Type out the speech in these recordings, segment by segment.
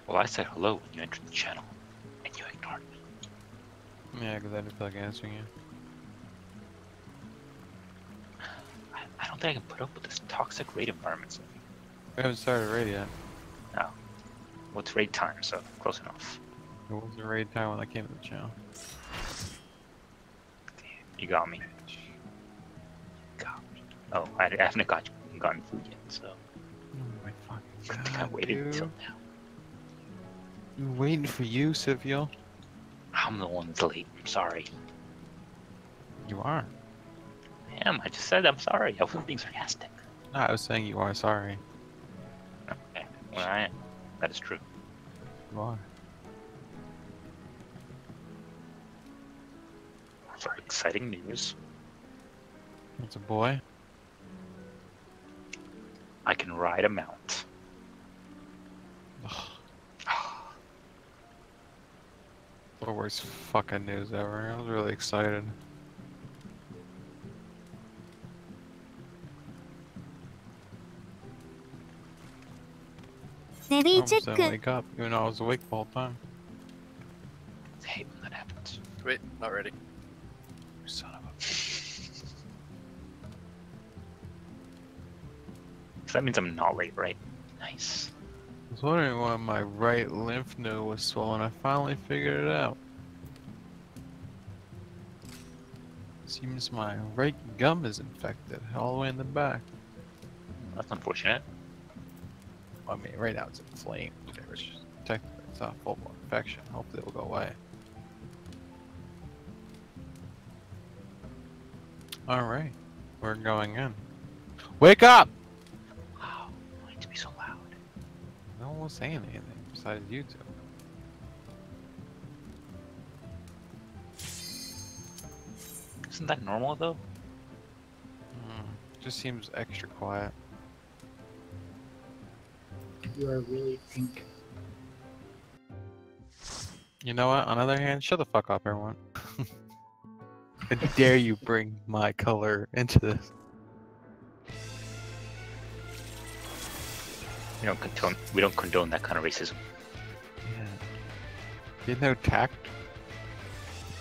Well, I said hello when you entered the channel, and you ignored me. Yeah, because I didn't feel like answering you. I don't think I can put up with this toxic raid environment. We haven't started raid yet. No. Well, it's raid time, so close enough. It wasn't raid time when I came to the channel. Damn, you got me. Got me. Oh, I haven't gotten food yet, so. Oh my fucking I god, think I waited dude. until now. I'm waiting for you, Sivio. I'm the one that's late. I'm sorry. You are. I am. I just said I'm sorry. I wasn't being sarcastic. No, I was saying you are sorry. Okay. Well, I am. That is true. You are. For exciting news, It's a boy. I can ride a mount. The worst fucking news ever. I was really excited. I almost didn't wake up, even though I was awake the whole time. I hate when that happens. Wait, not ready. You son of a. So that means I'm not late, right? Nice. I was wondering why my right lymph node was swollen. I finally figured it out. Seems my right gum is infected, all the way in the back. That's unfortunate. I mean, right now it's inflamed. Which technically it's not full-blown infection. Hopefully it will go away. Alright, we're going in. Wake up! Wow, why need to be so loud? No one was saying anything besides you two. Isn't that normal though? Just seems extra quiet. You are really pink. You know what? On the other hand, shut the fuck up, everyone. How dare you bring my color into this? We don't condone that kind of racism. Yeah. You had no tact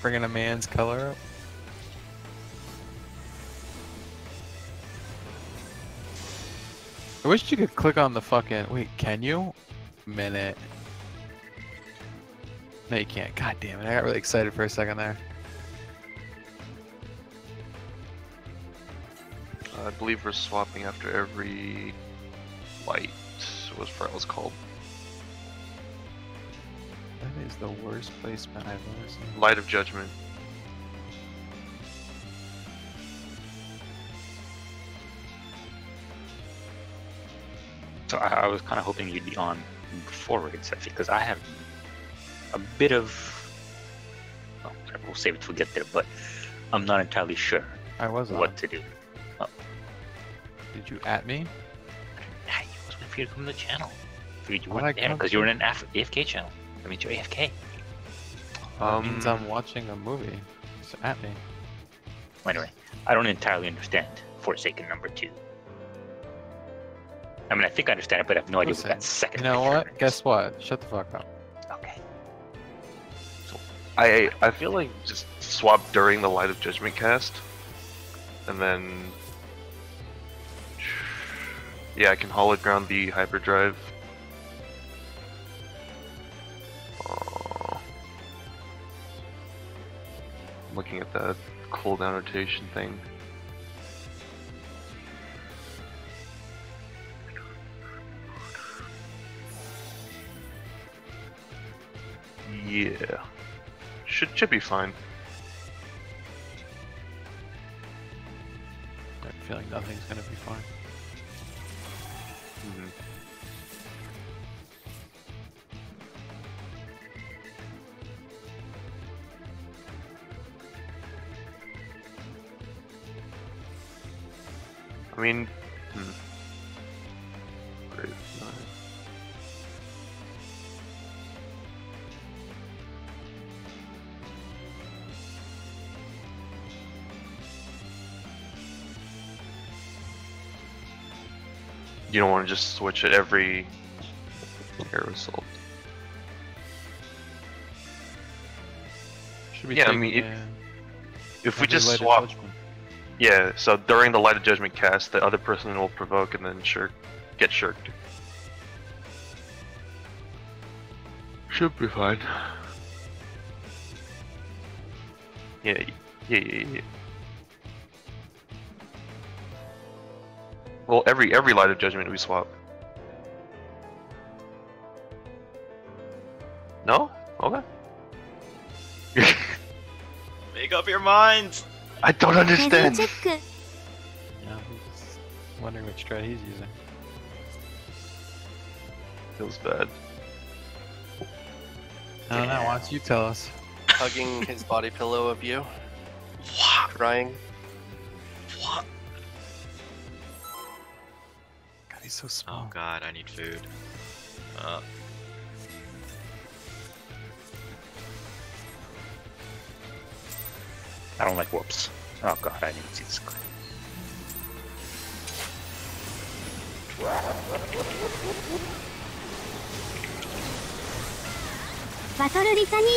bringing a man's color up. I wish you could click on the fucking. Wait, can you? Minute. No, you can't. God damn it! I got really excited for a second there. I believe we're swapping after every light. What's that was called? That is the worst placement I've ever seen. Light of Judgment. So I was kind of hoping you'd be on before raid set because I have a bit of. Well, we'll save it till we get there, but I'm not entirely sure I was on. what to do. Did you at me? I was waiting for you to come to the channel. Figured you Why'd weren't I there come because to- you were in an AFK channel. I mean, you're AFK. That means I'm watching a movie. Just at me. Anyway, I don't entirely understand Forsaken #2. I mean, I think I understand it, but I have no idea Listen, what that second. You know picture what? is. Guess what? Shut the fuck up. Okay. I feel like just swap during the Light of Judgment cast, and then yeah, I can hologram the hyperdrive. I'm looking at that cooldown rotation thing. Yeah, should be fine. I have a feeling nothing's gonna be fine. Mhm. I mean, great. You don't want to just switch it every air assault. Should be Yeah, I taking mean, in If we every just light of swap, judgment. yeah. So during the Light of Judgment cast, the other person will provoke and then get shirked. Should be fine. Yeah. Well, every Light of Judgment we swap. No? Okay. Make up your mind! I don't レディー understand. チェック Yeah, I'm just wondering which strat he's using. Feels bad. I don't know. Why don't you tell us? Hugging his body pillow of you, What? crying. What? God, he's so Oh small. god, I need food. I don't like whoops. Oh god, I didn't see this guy.バトルリタニー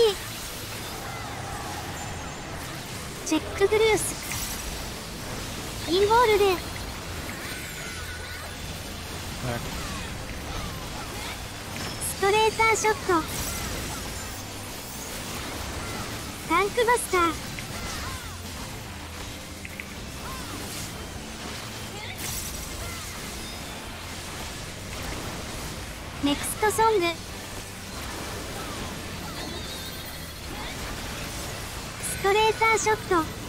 チェックブルースインボールで Alright. ストレーターショットタンクバスターネクストソングストレーターショット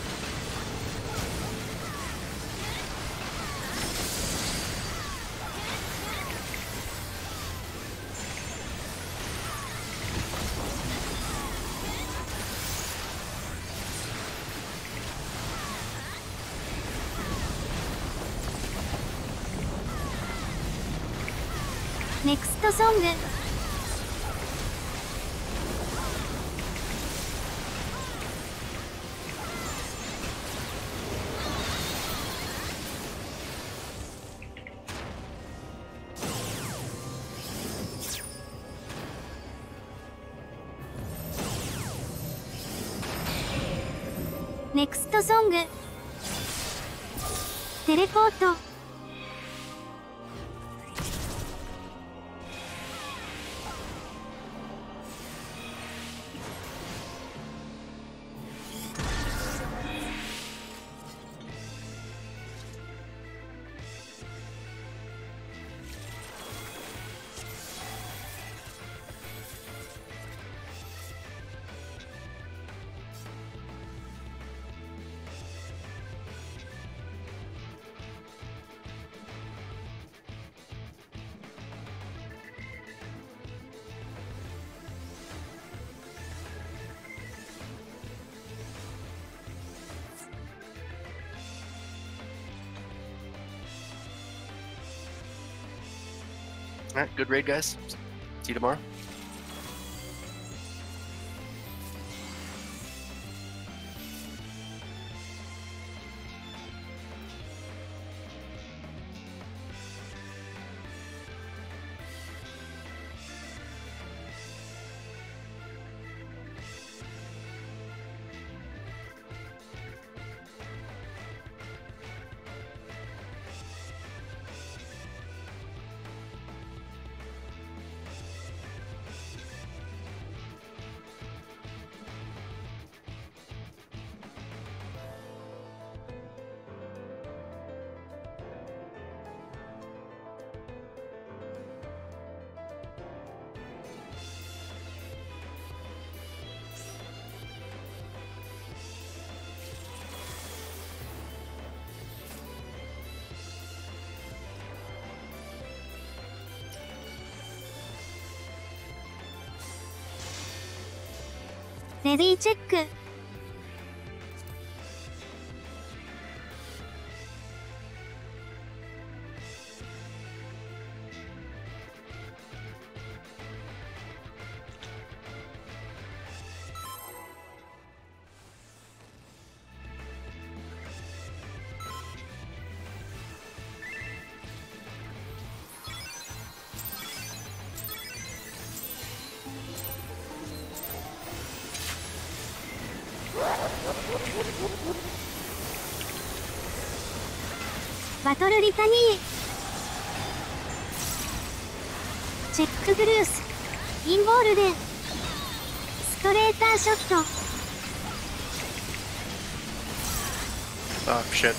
ネクストソングネクストソングテレポートAlright, good raid, guys. See you tomorrow.レディーチェックバトルリタニー。チェックグルース。インボールデン。ストレーターショット。Oh shit.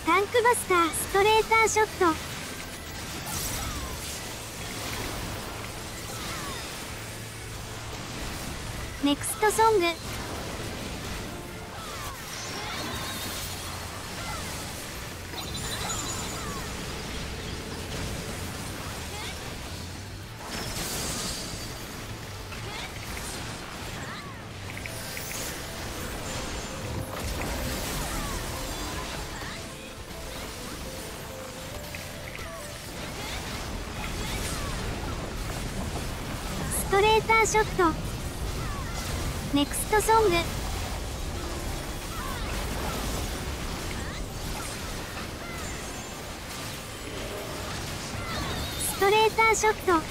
タンクバスター。ストレーターショット。ネクストソング。ストレーターショット。ネクストソング。ストレーターショット。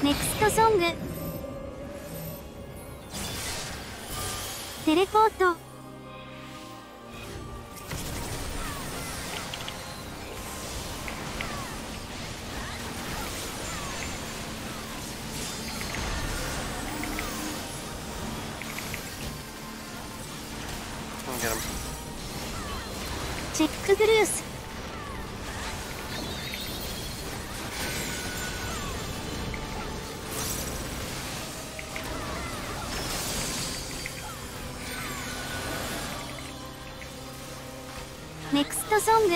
ネクストソング。テレポート。Get him. チェックグルース。ネクストソング。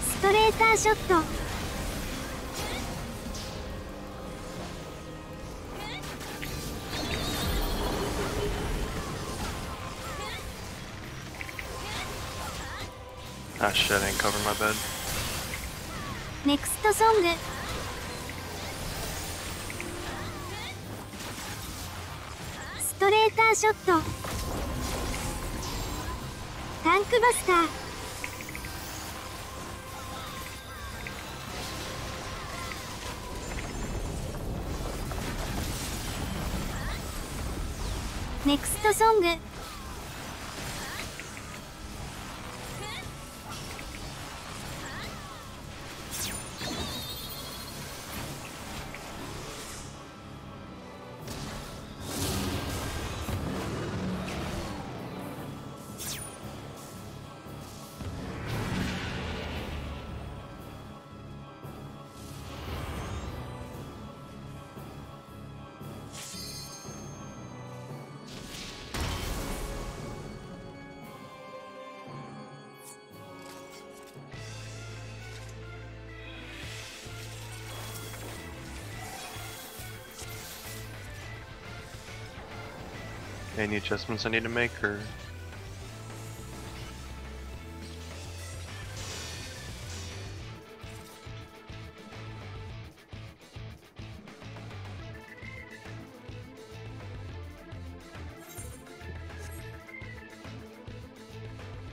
ストレーターショット。Ah shit, I didn't cover my bed. ネクストソング。ストレーターショット。タンクバスター。ネクストソング。Any adjustments I need to make, or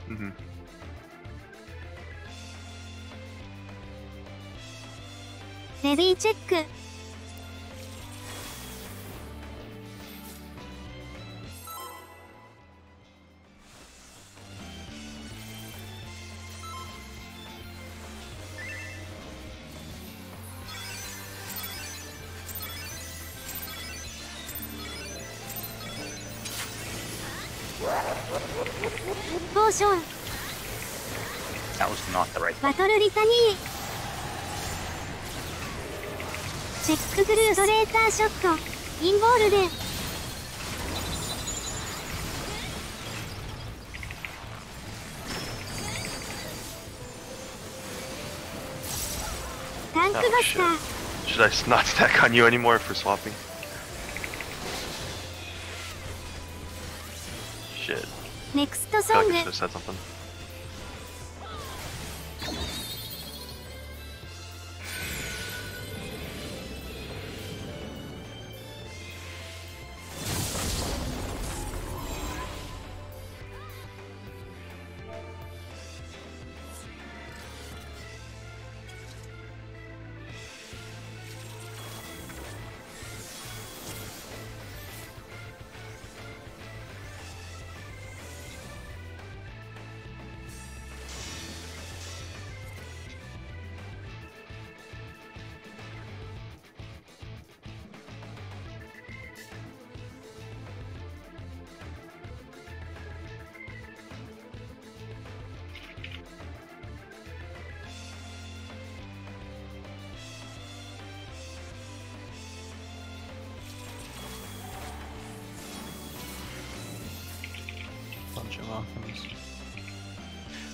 mm-hmm. レディーチェック。ポーション。 That was not the right バトルリタニー。チェックグルーストレーターショット。インボールで。タンクバスター。 Should I not stack on you anymore for swapping? Shit. ネクスト I ソ feel ン like グ。 I should have said something. ancient mountains.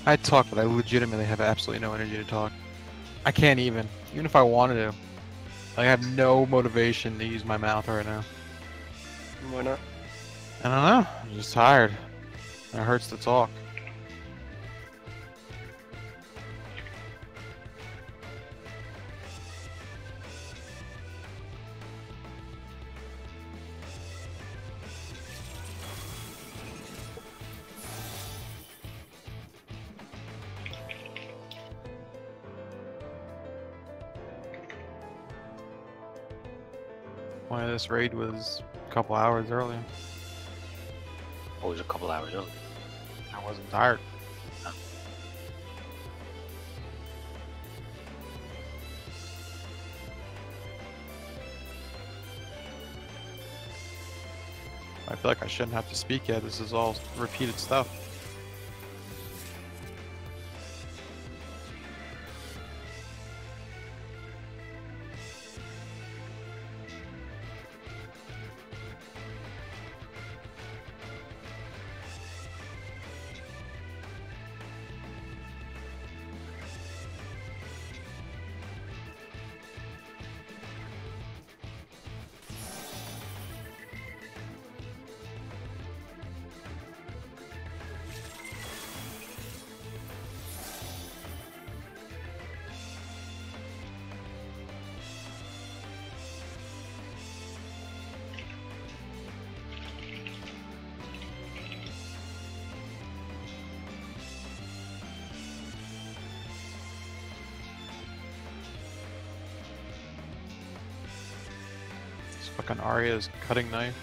I talk, but I legitimately have absolutely no energy to talk. I can't even if I wanted to. I have no motivation to use my mouth right now. Why not? I don't know. I'm just tired. It hurts to talk. Why this raid was a couple hours earlier. Oh, it was a couple hours early. I wasn't tired. I feel like I shouldn't have to speak yet. This is all repeated stuff. Fucking Arya's cutting knife.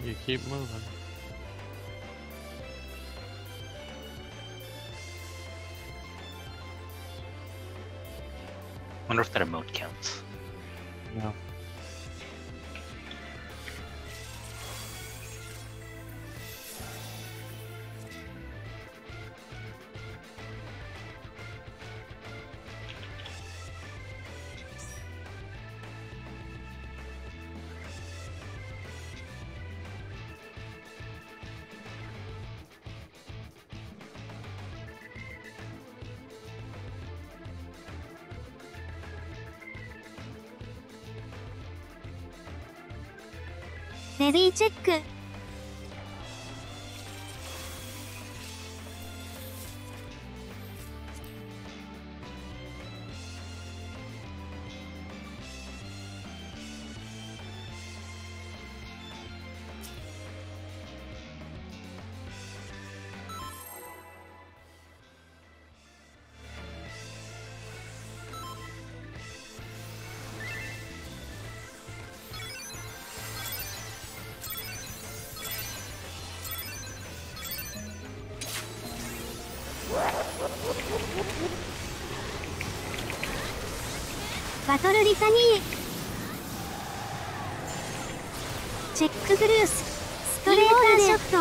You keep moving. Wonder if that emote counts. No. レディーチェック。バトルリタニー。チェックブルース。ストレーターショット。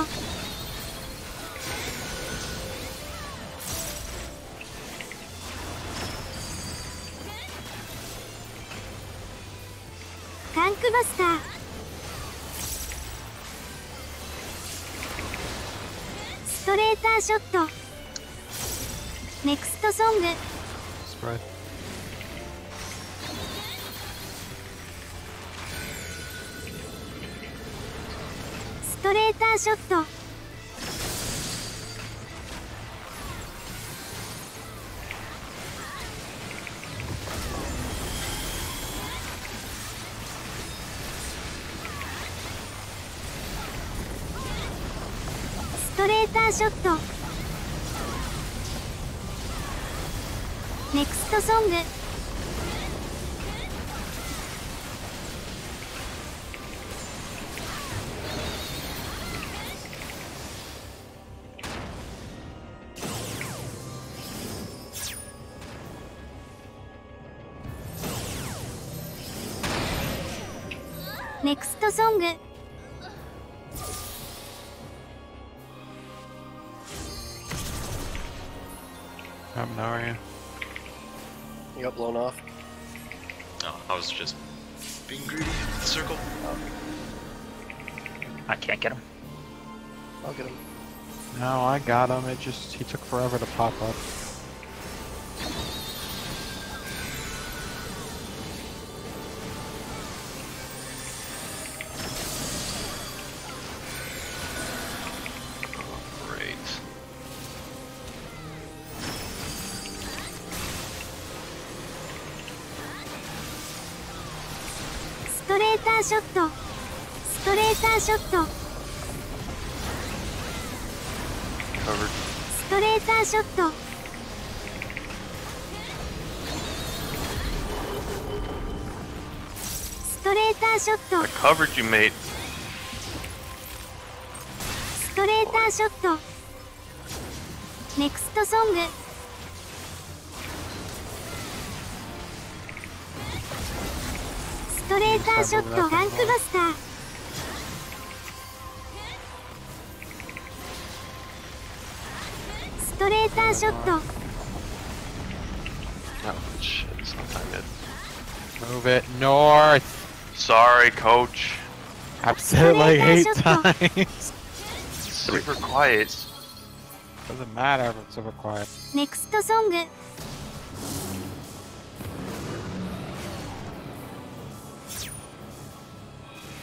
タンクバスター。ストレーターショット。ネクストソング。Spread. ストレーターショット。ストレーターショット。ネクストソング。ネクストソング。How are you? You got blown off. No, I was just being greedy with the circle. I can't get him. I'll get him. No, I got him. He took forever to pop up. Great. ストレーターショット。ストレーターショット。 Covered. ストレーターショット。ストレーターショット。 I covered you, mate. ストレーターショット。ネクストソング。ストレーターショット。タンクバスター。ストレーターショット。 Oh shit, it's not time yet. Move it north. Sorry, coach. I've said it like 8 Shut up. times. Super quiet. Doesn't matter if it's super quiet. ネクストソング。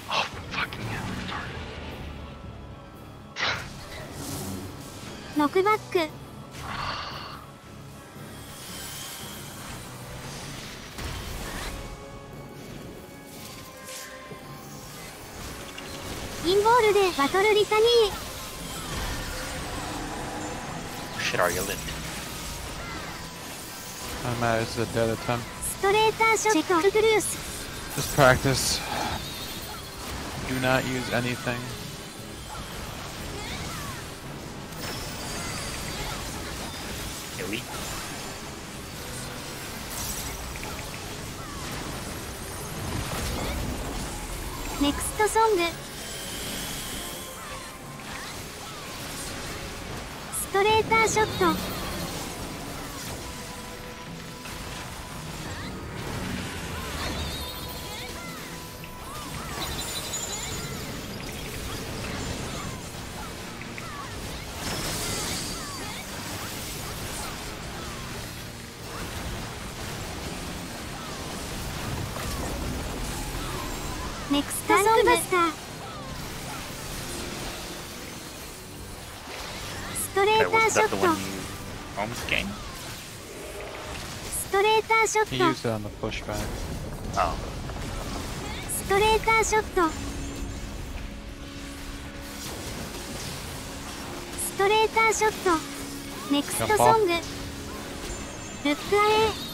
Oh, fucking hell, retarded. ノックバック。インボールでバトルリタニー。 Shit, are you lit? I'm at it's a dead attempt. ストレーターショット。チェックブルース。 Just practice. Do not use anything. Really? ネクストソング。ストレーターショット。ネクストソング。タンクバスター。ー Is ショ that ッ the ト one you almost gained? ストレーターショ He ット used it on the pushback. Oh, ストレーターショットストレーターショットネクストソングルックアウェイ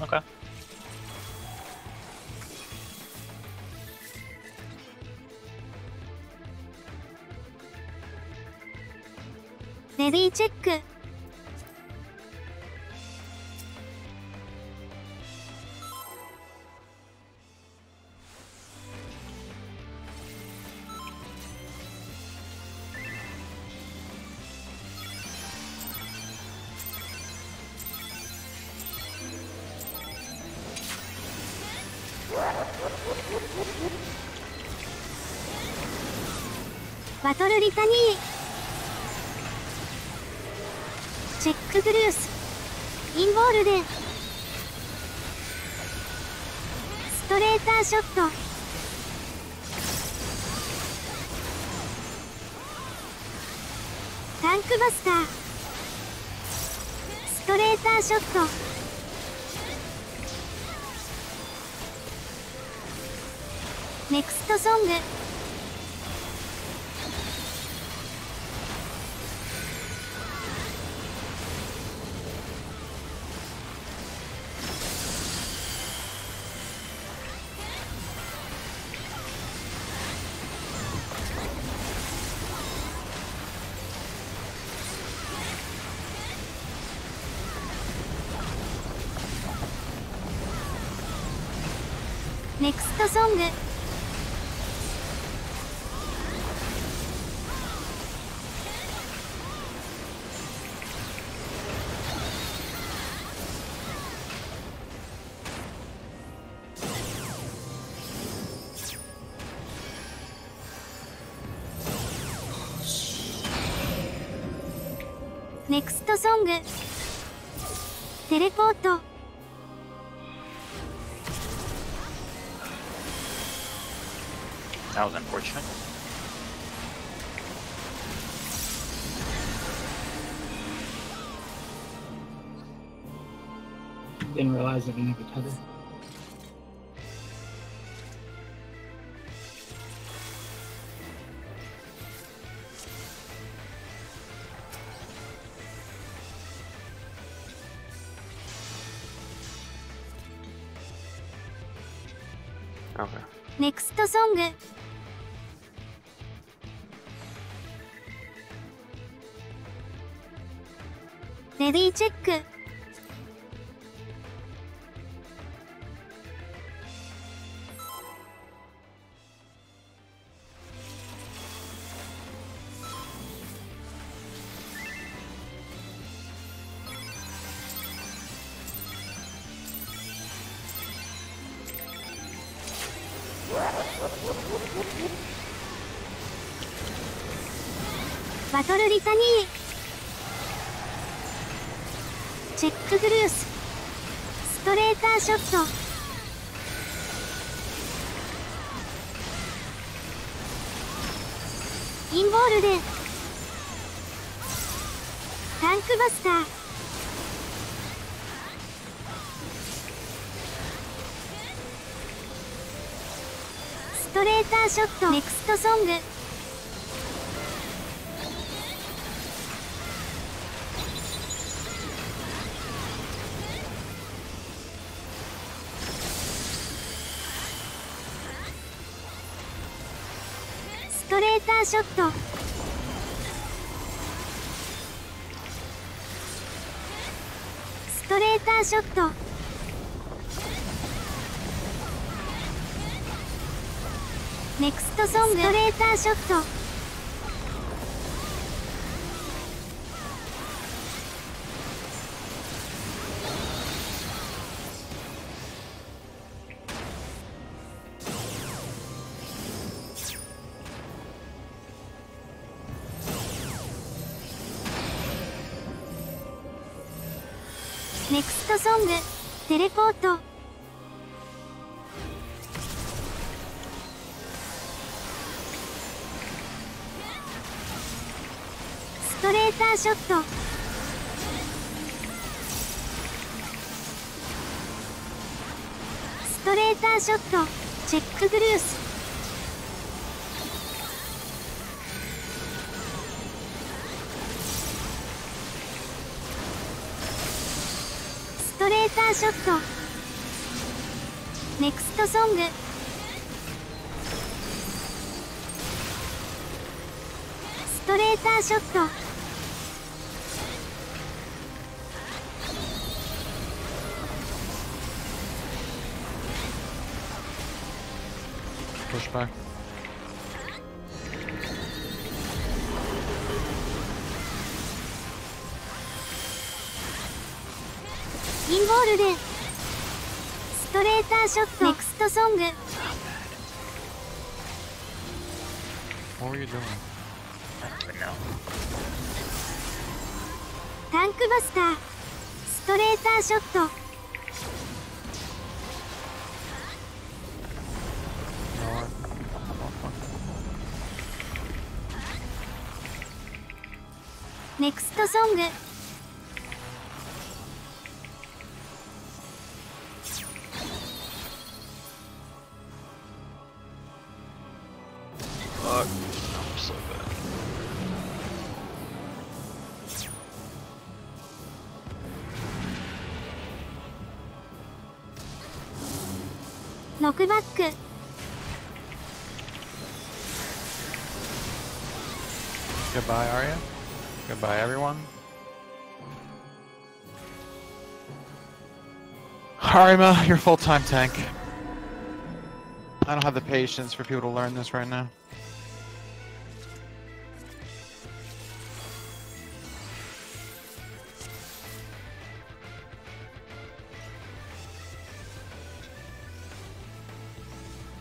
okay. レディーチェック バトルリタニーチェックグルースインボールデンストレーターショットタンクバスターストレーターショットネクストソングネクストソングネクストソングテレポート That was unfortunate. Didn't realize that we needed tether. Okay. ネクストソングレディーチェックバトルリタニーチェックグルースストレーターショットインボールデンタンクバスターストレーターショットネクストソングストレーターショットストレーターショットネクストソングストレーターショットネクストソングテレポート。ストレーターショット。ストレーターショット。チェックグルース。ストレーターショット。ネクストソング。ストレーターショット。Push back. インボールでストレーターショット。ネクストソング。 What were you doing? But no. タンクバスター。ストレーターショット。 No, what? ネクストソング。 Fuck. I'm so bad. ノックバック。 Goodbye, Arya. Goodbye, everyone. Harima, you're full-time tank. I don't have the patience for people to learn this right now.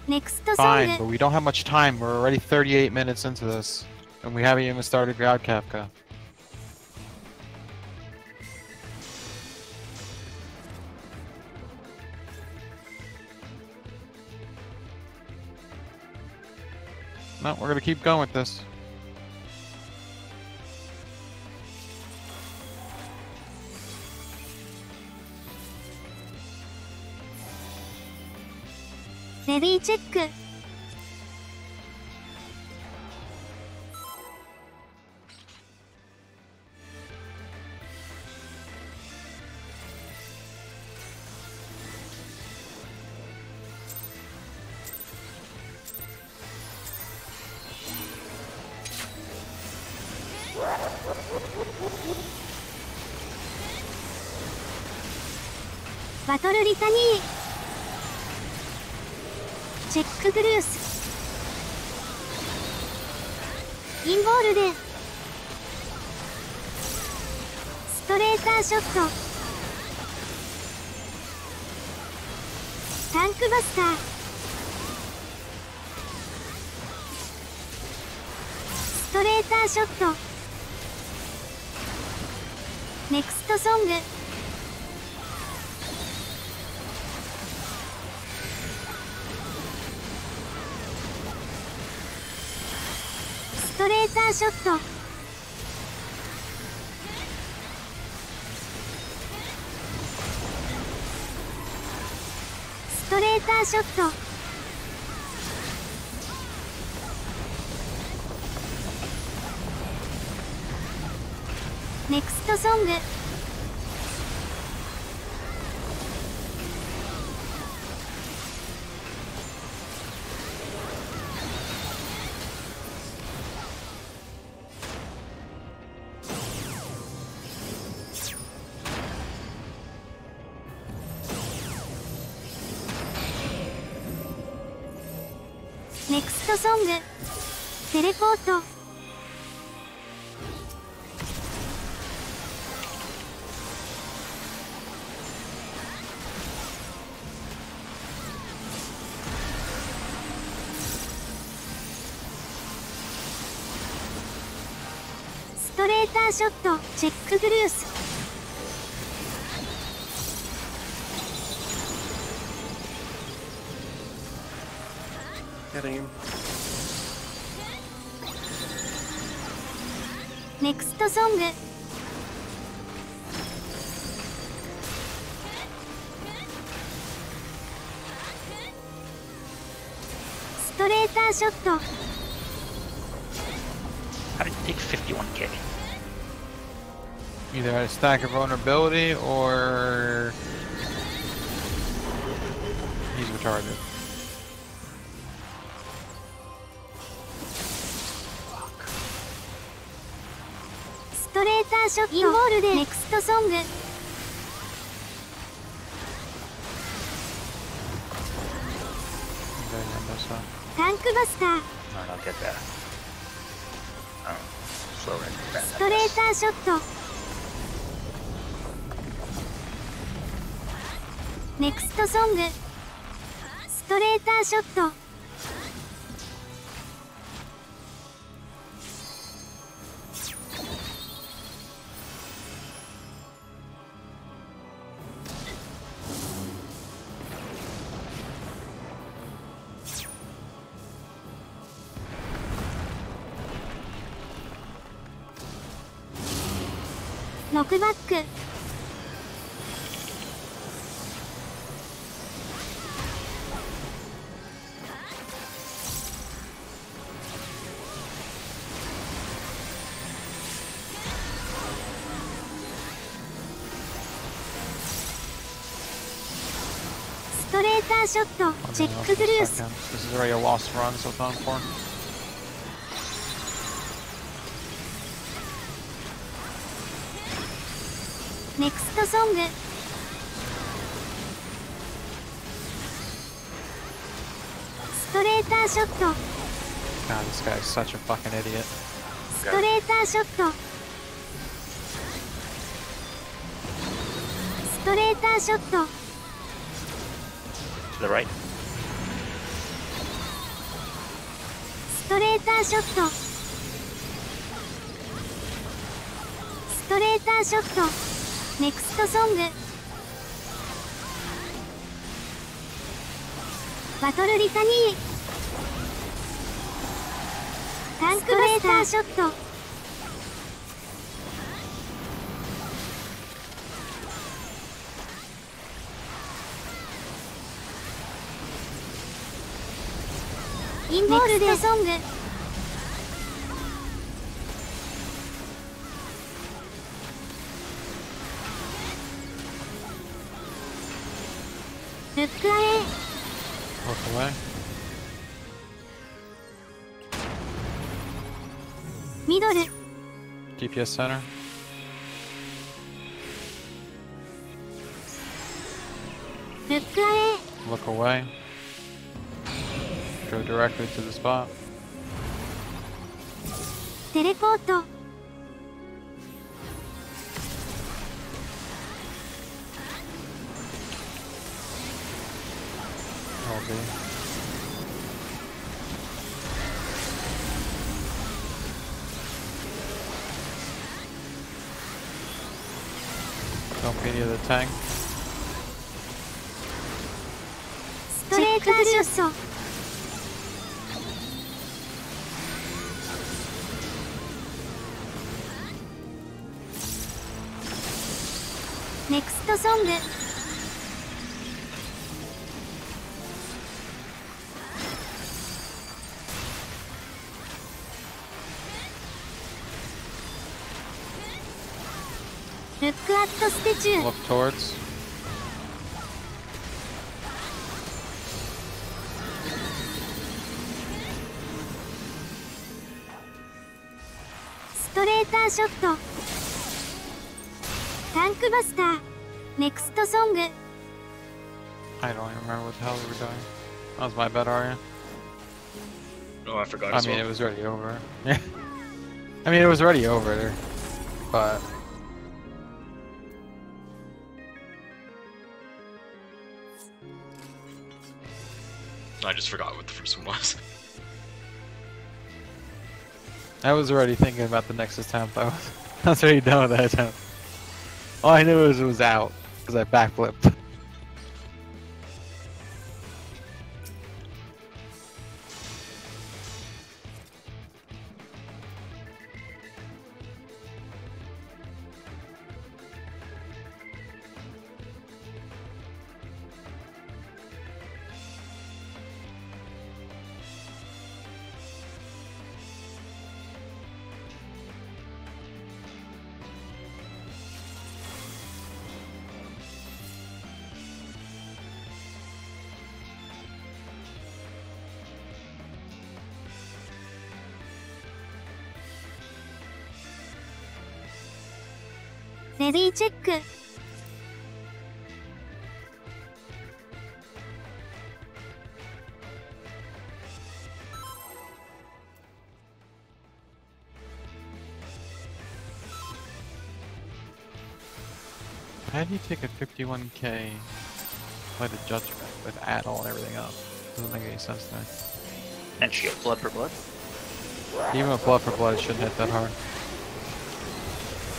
Next song. Fine, but we don't have much time. We're already 38 minutes into this, and we haven't even started God Kafka. No, we're gonna keep going with this. Ready check. Battle Litany. Check Bruce. インボールでストレーターショット。タンクバスター。ストレーターショット。ネクストソング。ストレーターショット。ストレーターショット。ネクストソング。ネクストソング。テレポート。ストレーターショット。チェックグルース。Getting him. ネクストソング。ストレーターショット。 How did it take 51k? Either had a stack of vulnerability or he's retarded. ストレーターショット。インボールでネクストソング。 Okay, yeah, that's fine. タンクバスター。 No, no, get that. Slow right ストレーターショット。ネクストソング。ストレーターショット。 ノックバック。 ストレーターショット。 Let チェ me ッ know ク for ブ a ルース。 second. This is already a lost run, so it's on for. ネクストソング。ストレーターショット。 God, this guy is such a fucking idiot. ストレーターショット。ストレーターショット。 To the right. ストレーターショット。ストレーターショット。ネクストソング。バトルリタニー。タンクバスターショット。インボールでソング。ルックアウェイ。 Look away. ミドル。 DPS center. ルックアウェイ。 Look away. Go directly to the spot. テレポート。 LB. Don't be near the tank. ストレーターショット。ネクストソング。ルックアットステチュー。 Look towards. ストレーターショット。タンクバスター。ネクストソング。 I don't even remember what the hell we were doing. That was my bad, Arya. Oh, I forgot I as mean, well. it was already over. Yeah. I mean, it was already over, but I just forgot what the first one was. I was already thinking about the next attempt. I was already done with that attempt. All I knew was it was out because I backflipped. レディーチェック。How do you take a 51k, play the judgment with add-all and everything up? Doesn't make any sense to me. And shield. Blood for blood. Even with blood for blood, it shouldn't hit that hard.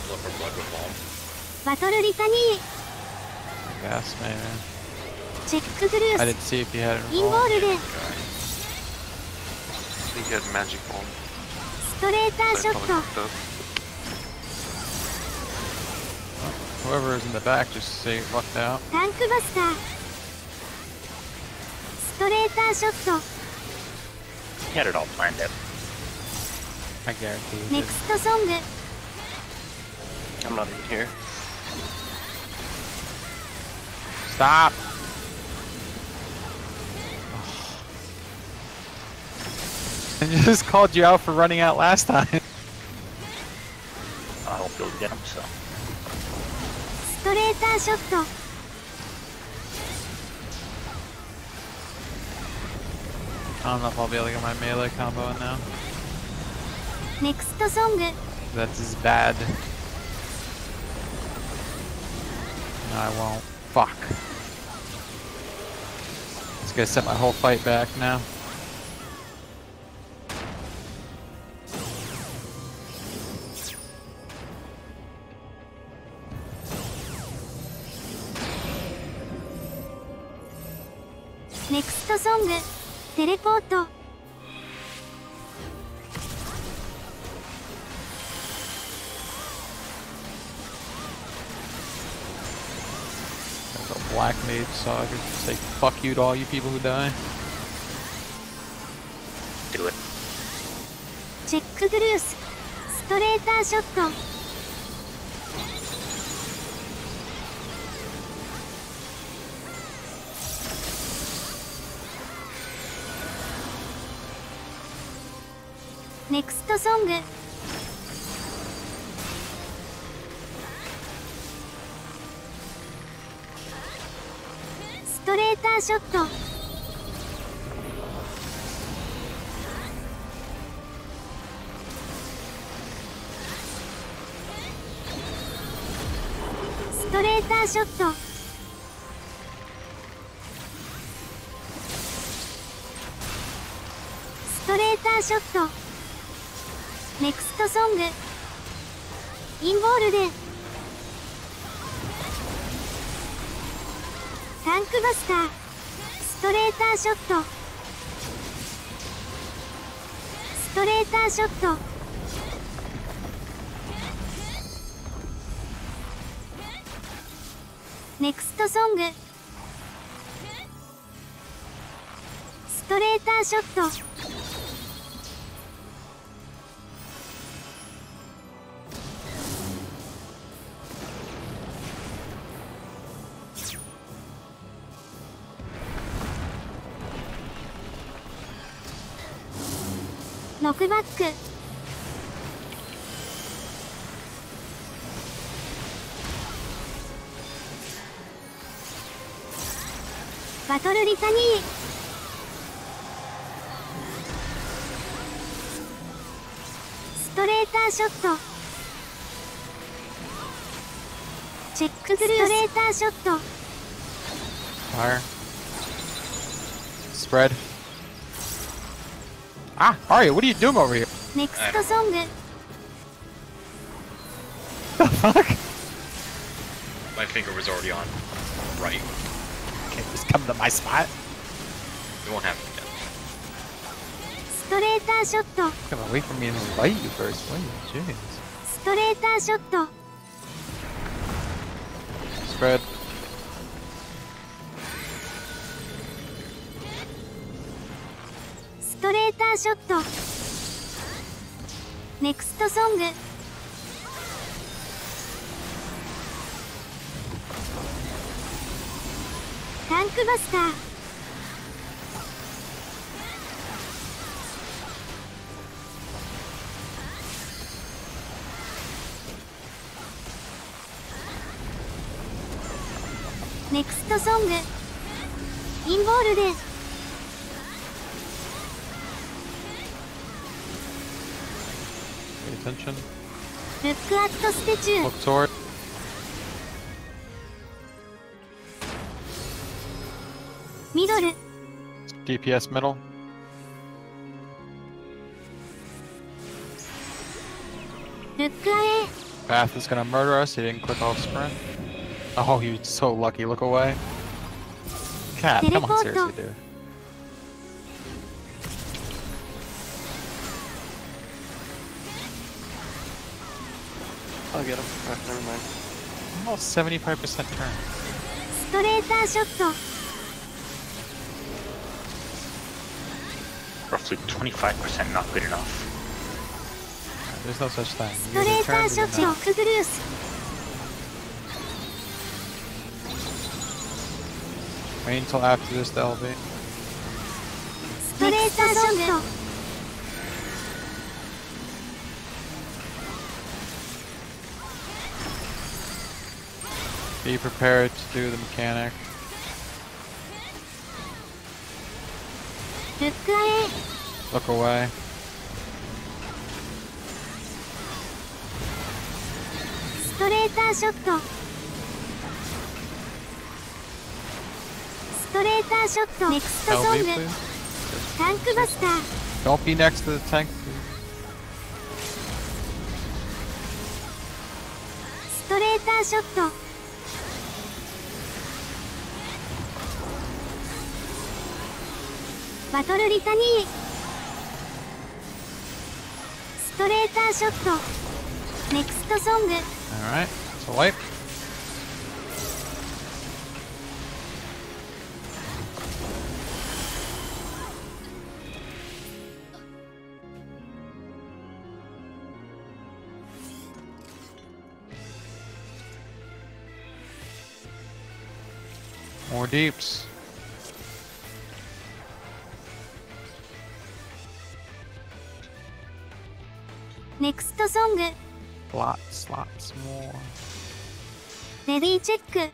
Blood for blood with bomb. バトルリタニ Gas, maybe. ー。チェックブル I ー didn't see if he had it ス。インボー involved. ルで I think he had magic bomb. ストレーター So シ I ョッ probably ト。 fucked up. Whoever is in the back just say lucked out. タンクバスター。ストレーターショット。 He had it all planned out. I guarantee he ネ did. クストソング。 I'm not even here. Stop! I just called you out for running out last time. I hope you'll get him, so. ストレーターショット。 I don't know if I'll be able to get my melee combo in now. ネクストソング。 That's as bad. No, I won't. Fuck. It's gonna set my whole fight back now. Next ネクストソング。テレポート。 There's a black mage, so I can say fuck you to all you people who die. Do it. チェックブルース。ストレーターショット。 ネクストソング。 ストレーターショット。 ストレーターショット。 ストレーターショット。 ネクストソング。インボールで。 タンクバスター。ストレーターショット。 ストレーターショット。 ネクストソング。ストレーターショット。 ノックバック。 バトルリタニー。 ストレーターショット。 チェックブルース。ストレーターショット。 Fire. Spread. Ah, Arya, what are you doing over here? ネクストソング。 The fuck? My finger was already on right. Can't just come to my spot. It won't happen again. ストレーターショット。 Come away from me and invite you first. What are you, jeez. ストレーターショット。 Spread. ストレーターショット。 ネクストソング。 タンクバスター。 スネクストソングインボールデン Pay attention. ルックアットステチュー Look toward. ミドル DPS middle. ルックアエ Bath is gonna murder us. He didn't click off sprint. Oh, he was so lucky. Look away. Cat, come on, Teleporto. seriously, dude. I'll get him. Never mind. Almost 75% turn. ストレーターショット Roughly 25% not good enough. There's no such thing. ス You トレ either ーター turn ショ or ッ you're トロ not. ックグルース Wait until after this to LB. ストレーターショット Be prepared to do the mechanic. ルックアエ Look away. ストレーターショットストレーターショットネクストソン LB, グ please. タンクバスター Don't be next to the tank. ストレーターショットバトルリタニーストレーターショットネクストソング Alright, so wipe. More deeps. ネクストソング Lots more. レディーチェック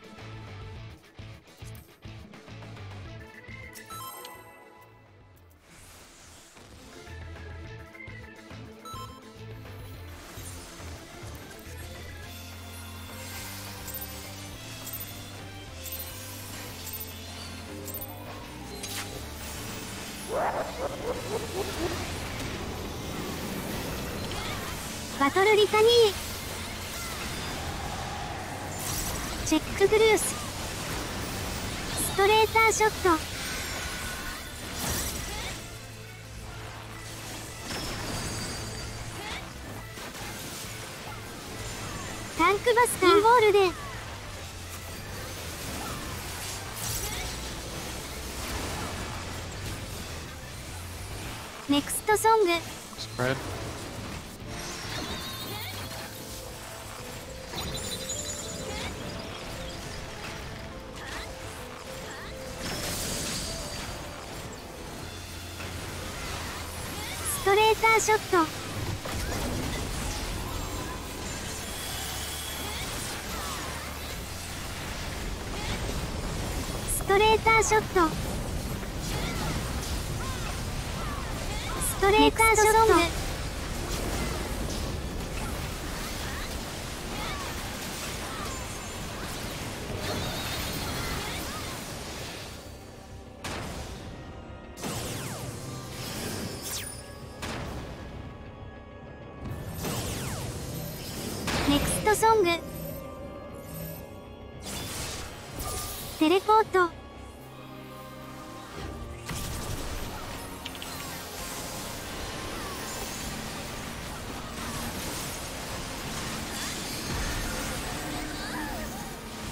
バトルリタニーチェックグルースストレーターショットタンクバスターインボールでネクストソング Spread. ストレーターショットストレーターショットストレーターショットネクストソングテレポート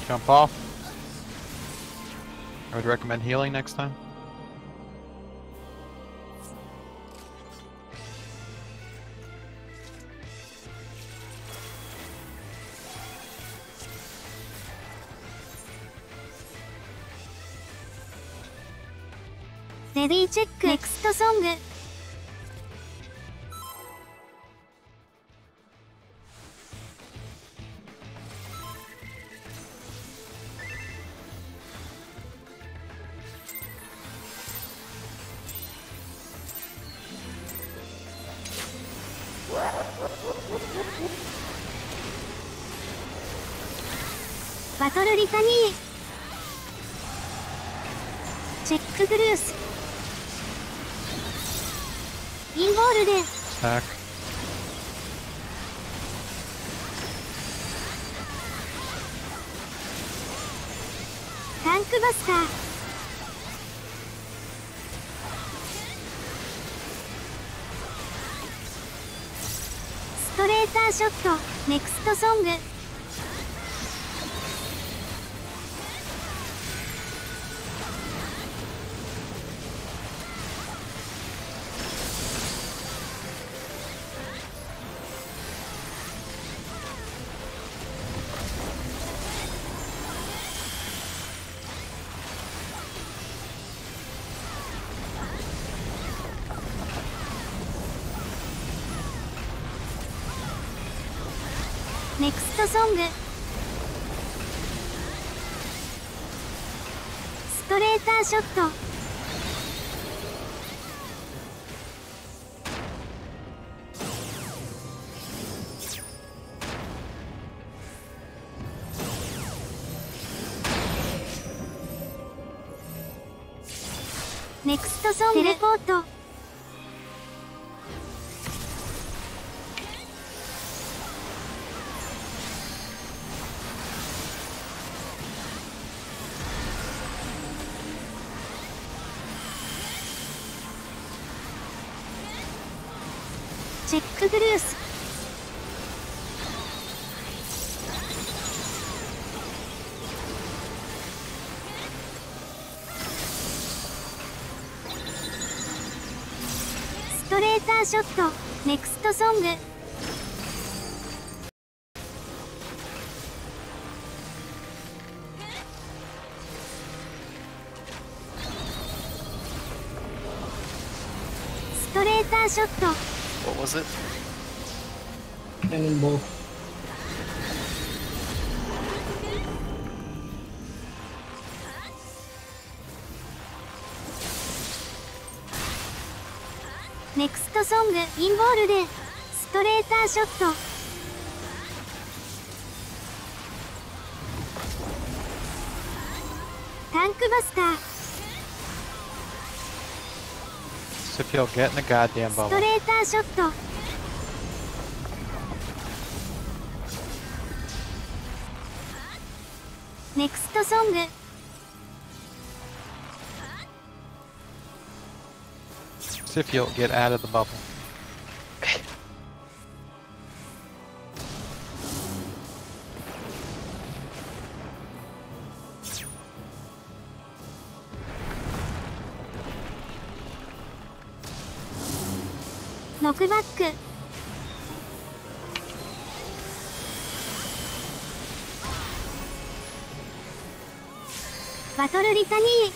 Jump off. I would recommend healing next time.レディーチェックネクストソングバトルリタニー。チェックグルース。インボールデン。Attack. タンクバスター。ストレーターショット。ネクストソング。ネクストソング。ストレーターショット。ネクストソング。テレポート。チェックグルース。ストレーターショット。ネクストソング。ストレーターショット。What was it? Cannonball. ネクストソング。インボールでストレーターショット。タンクバスター。 Scipio, get in the goddamn スト bubble. レーターショット。ネクストソング。Scipio, get out of the bubble.ノックバック。バトルリタニー。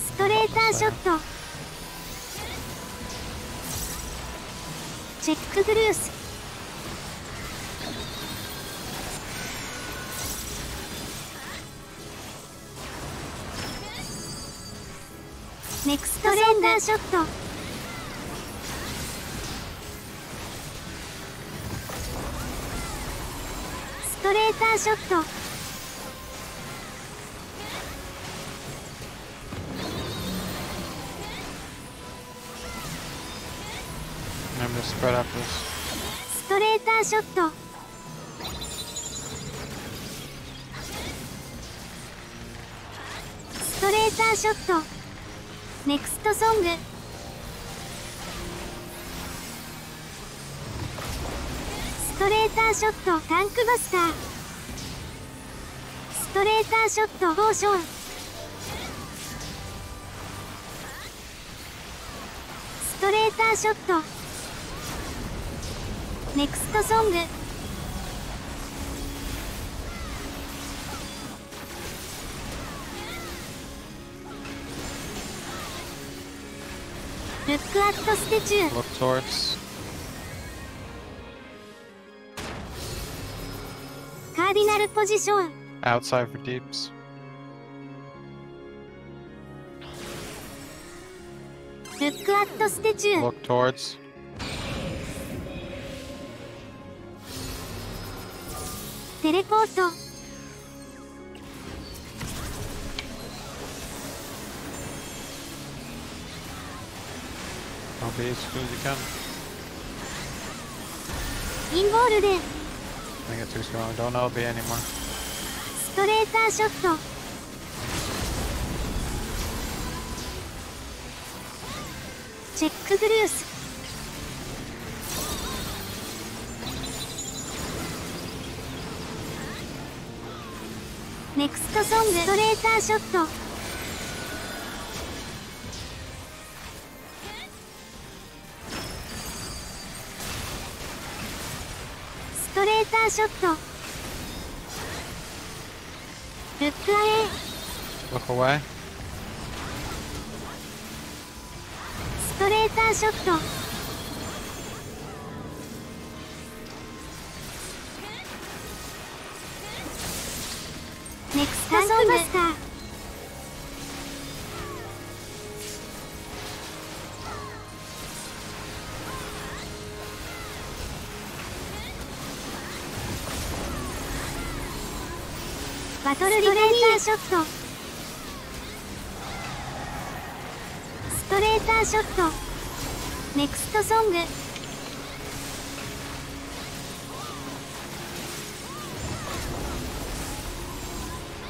ストレーターショット。チェックグルース。ネクストレーターショット。ストレーターショット。I'm gonna spread out this. ストレーターショット。ストレーターショット。ネクストソング。ストレーターショット。タンクバスター。ストレーターショット。ポーション。ストレーターショット。ネクストソング。ルックアットステチュー。 Look towards. カーディナルポジション。 Outside for deeps. ルックアットステチュー Look towards. テレポート I'll be as soon as you can. インボールで I think it's too strong. Don't LB anymore. ストレーターショットチェックブルースネクストソングストレーターショットストレーターショットルックアウェイ Look away. ストレーターショットネクストソングバスターバトルリレーターショットストレーターショットネクストソング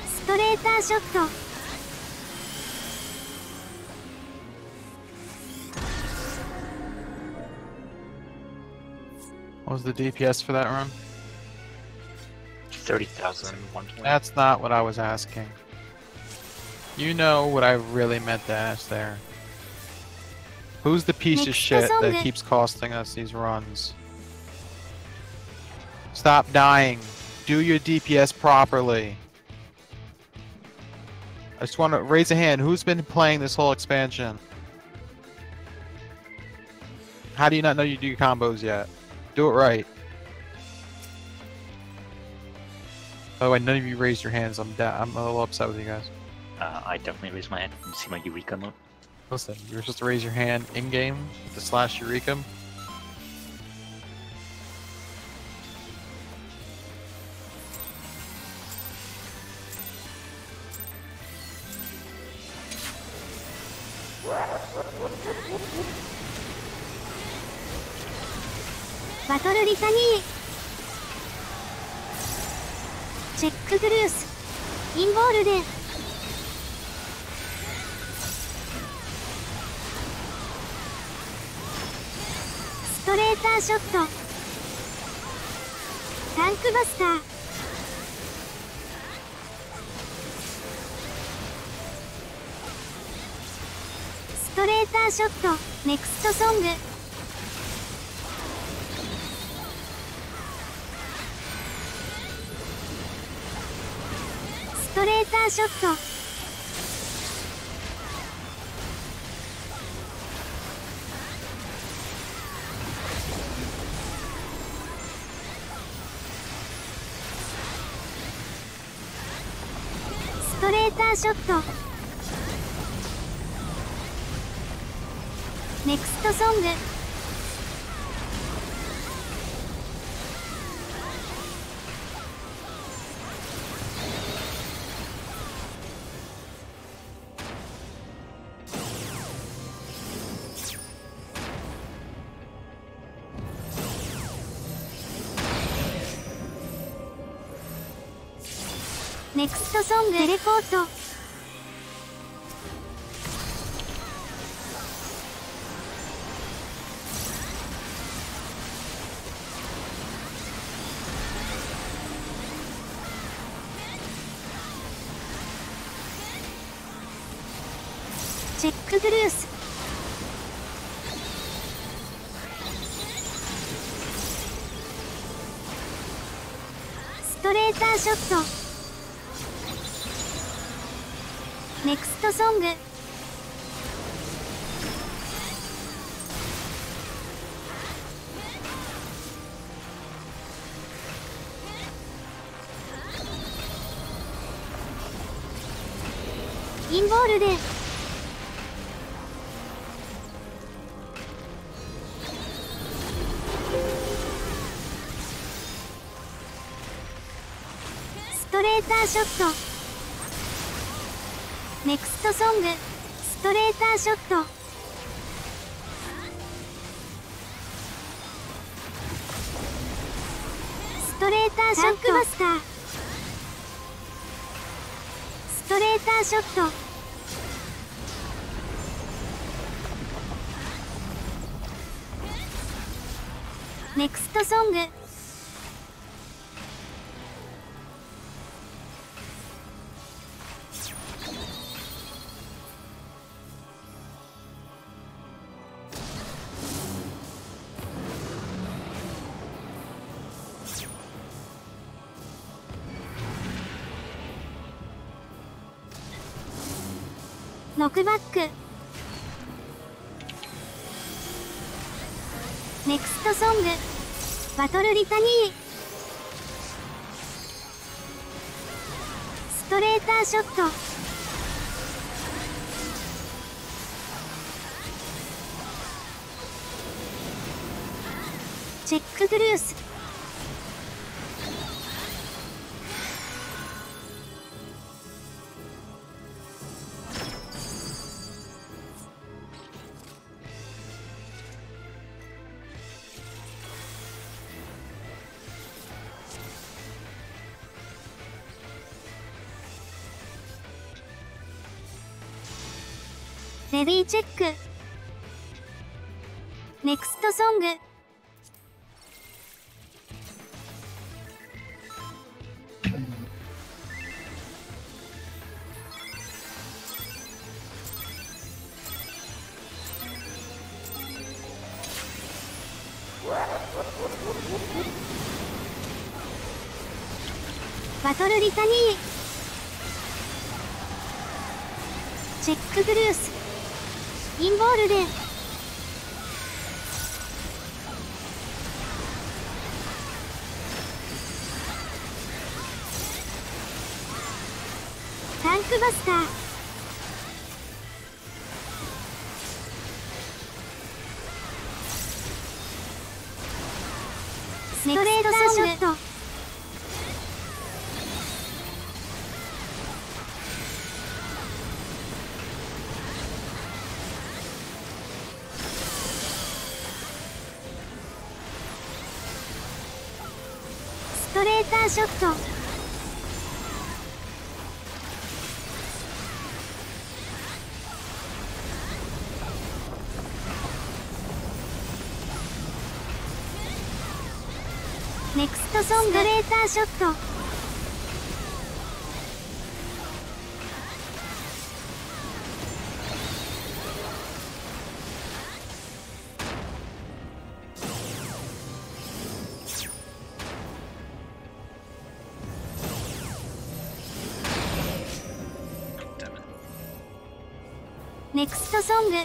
ストレーターショット What was the DPS for that run? 30,120. That's not what I was asking. You know what I really meant to ask there. Who's the piece of shit that keeps costing us these runs? Stop dying. Do your DPS properly. I just want to raise a hand. Who's been playing this whole expansion? How do you not know you do combos yet? Do it right. By the way, none of you raised your hands. I'm a little upset with you guys. I definitely raised my hand. You see my Eureka mode? Listen, you were supposed to raise your hand in-game with the / Eureka. Battle Litany チェックブルースインボールでストレーターショットタンクバスターストレーターショットネクストソングストレーターショットストレーターショットネクストソングネクストソングテレポートチェックブルースストレーターショットネクストソングインボールでトレーターショット。ネクストソングストレーターショット。ストレーターショット。タンクバスター。ストレーターショット。ネクストソング。ノックバック。ネクストソングバトルリタニー。ストレーターショット。チェックグルース。レディーチェック。ネクストソング。バトルリタニー。チェックグルース。インボールデン。タンクバスター。ストレーターショット。ストレーターショット。ネクストソングストレーターショット。ネクストソング。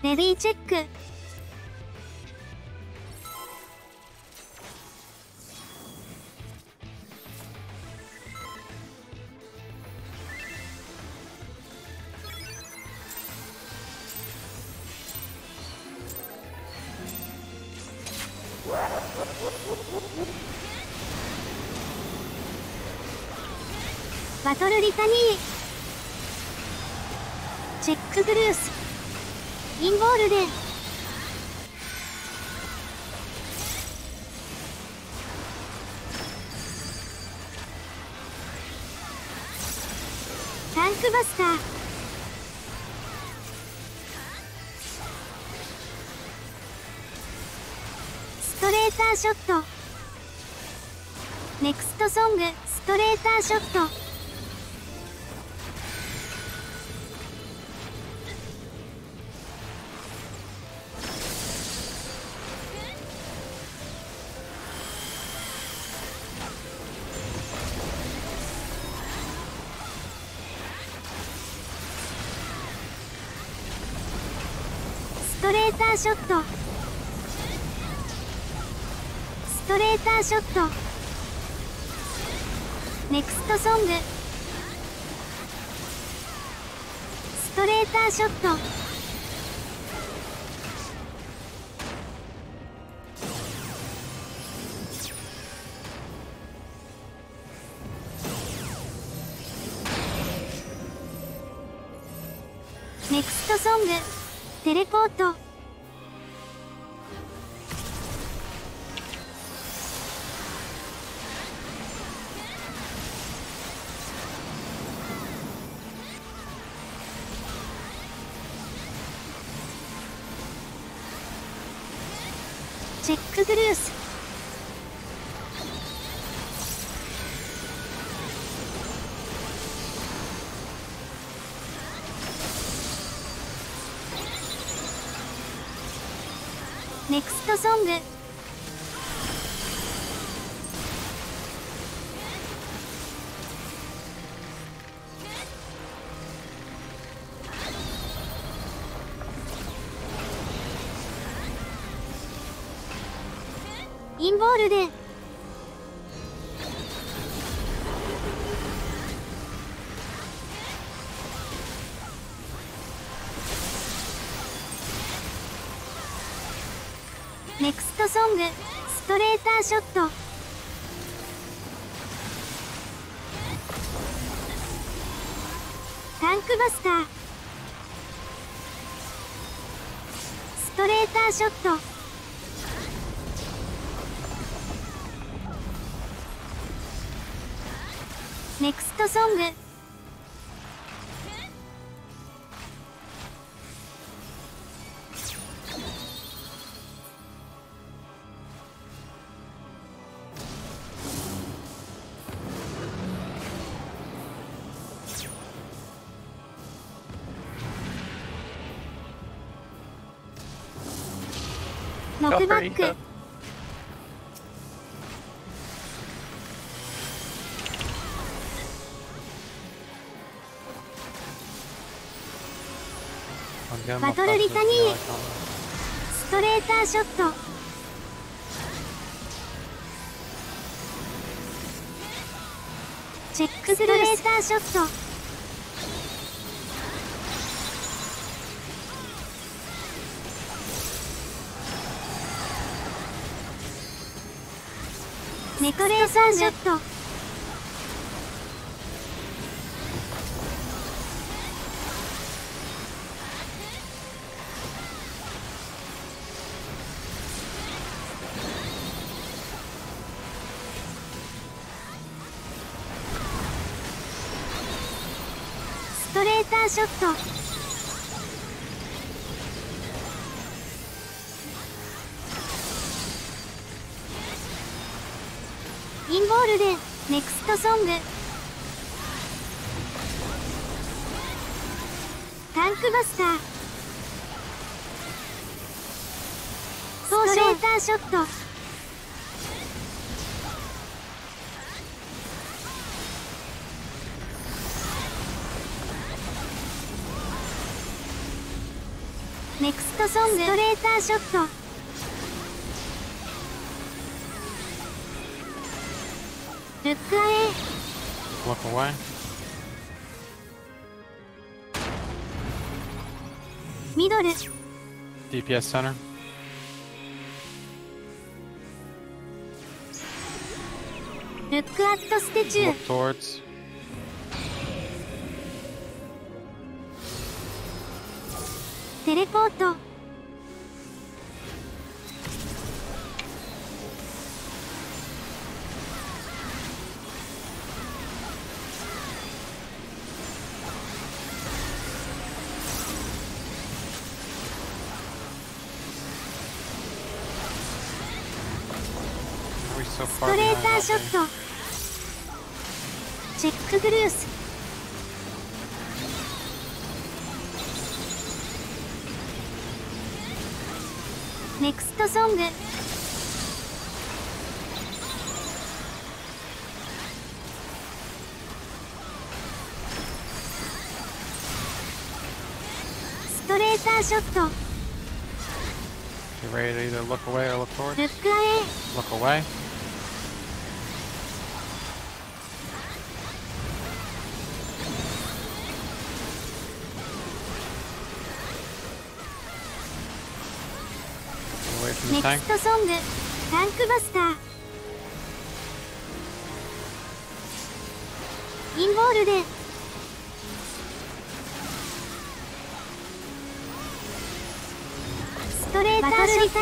レディーチェック。バトルリタニー。チェックグルース。インボールデン。タンクバスター。ストレーターショット。ネクストソングストレーターショット。ストレーターショットストレーターショットネクストソングストレーターショットネクストソングテレポートチェックグルースネクストソングインボールでネクストソングストレーターショットタンクバスターストレーターショットネクストソングノックバックバトルリタニーストレーターショットチェックストレーターショットネクレーターショットストレーターショットインボールでネクストソングタンクバスターストレーターショットネクストソングストレーターショットルックアウェイ Look away. ミドル DPS center. ルックアットステチュー Look towards. テレポートストレーターショットチェックグルースネクストソングストレーターショット You ready to either look away or look towards? ルックアウェイ Look away. Away from ネ the ク tank. ストソングタンクバスターインボールでストレーターショット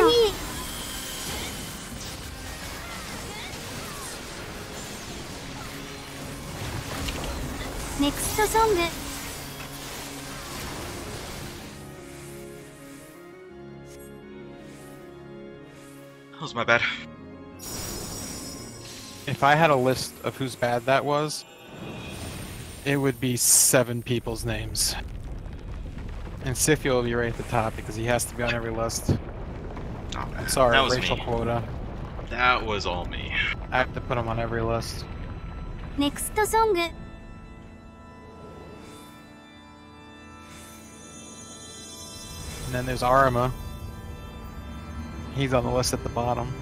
ネクストソング That was my bad. If I had a list of whose bad that was, it would be 7 people's names. And Sifio will be right at the top because he has to be on every list. Oh, I'm sorry, that was racial me. quota. That was all me. I have to put him on every list. ネクストソング And then there's Arima. He's on the list at the bottom.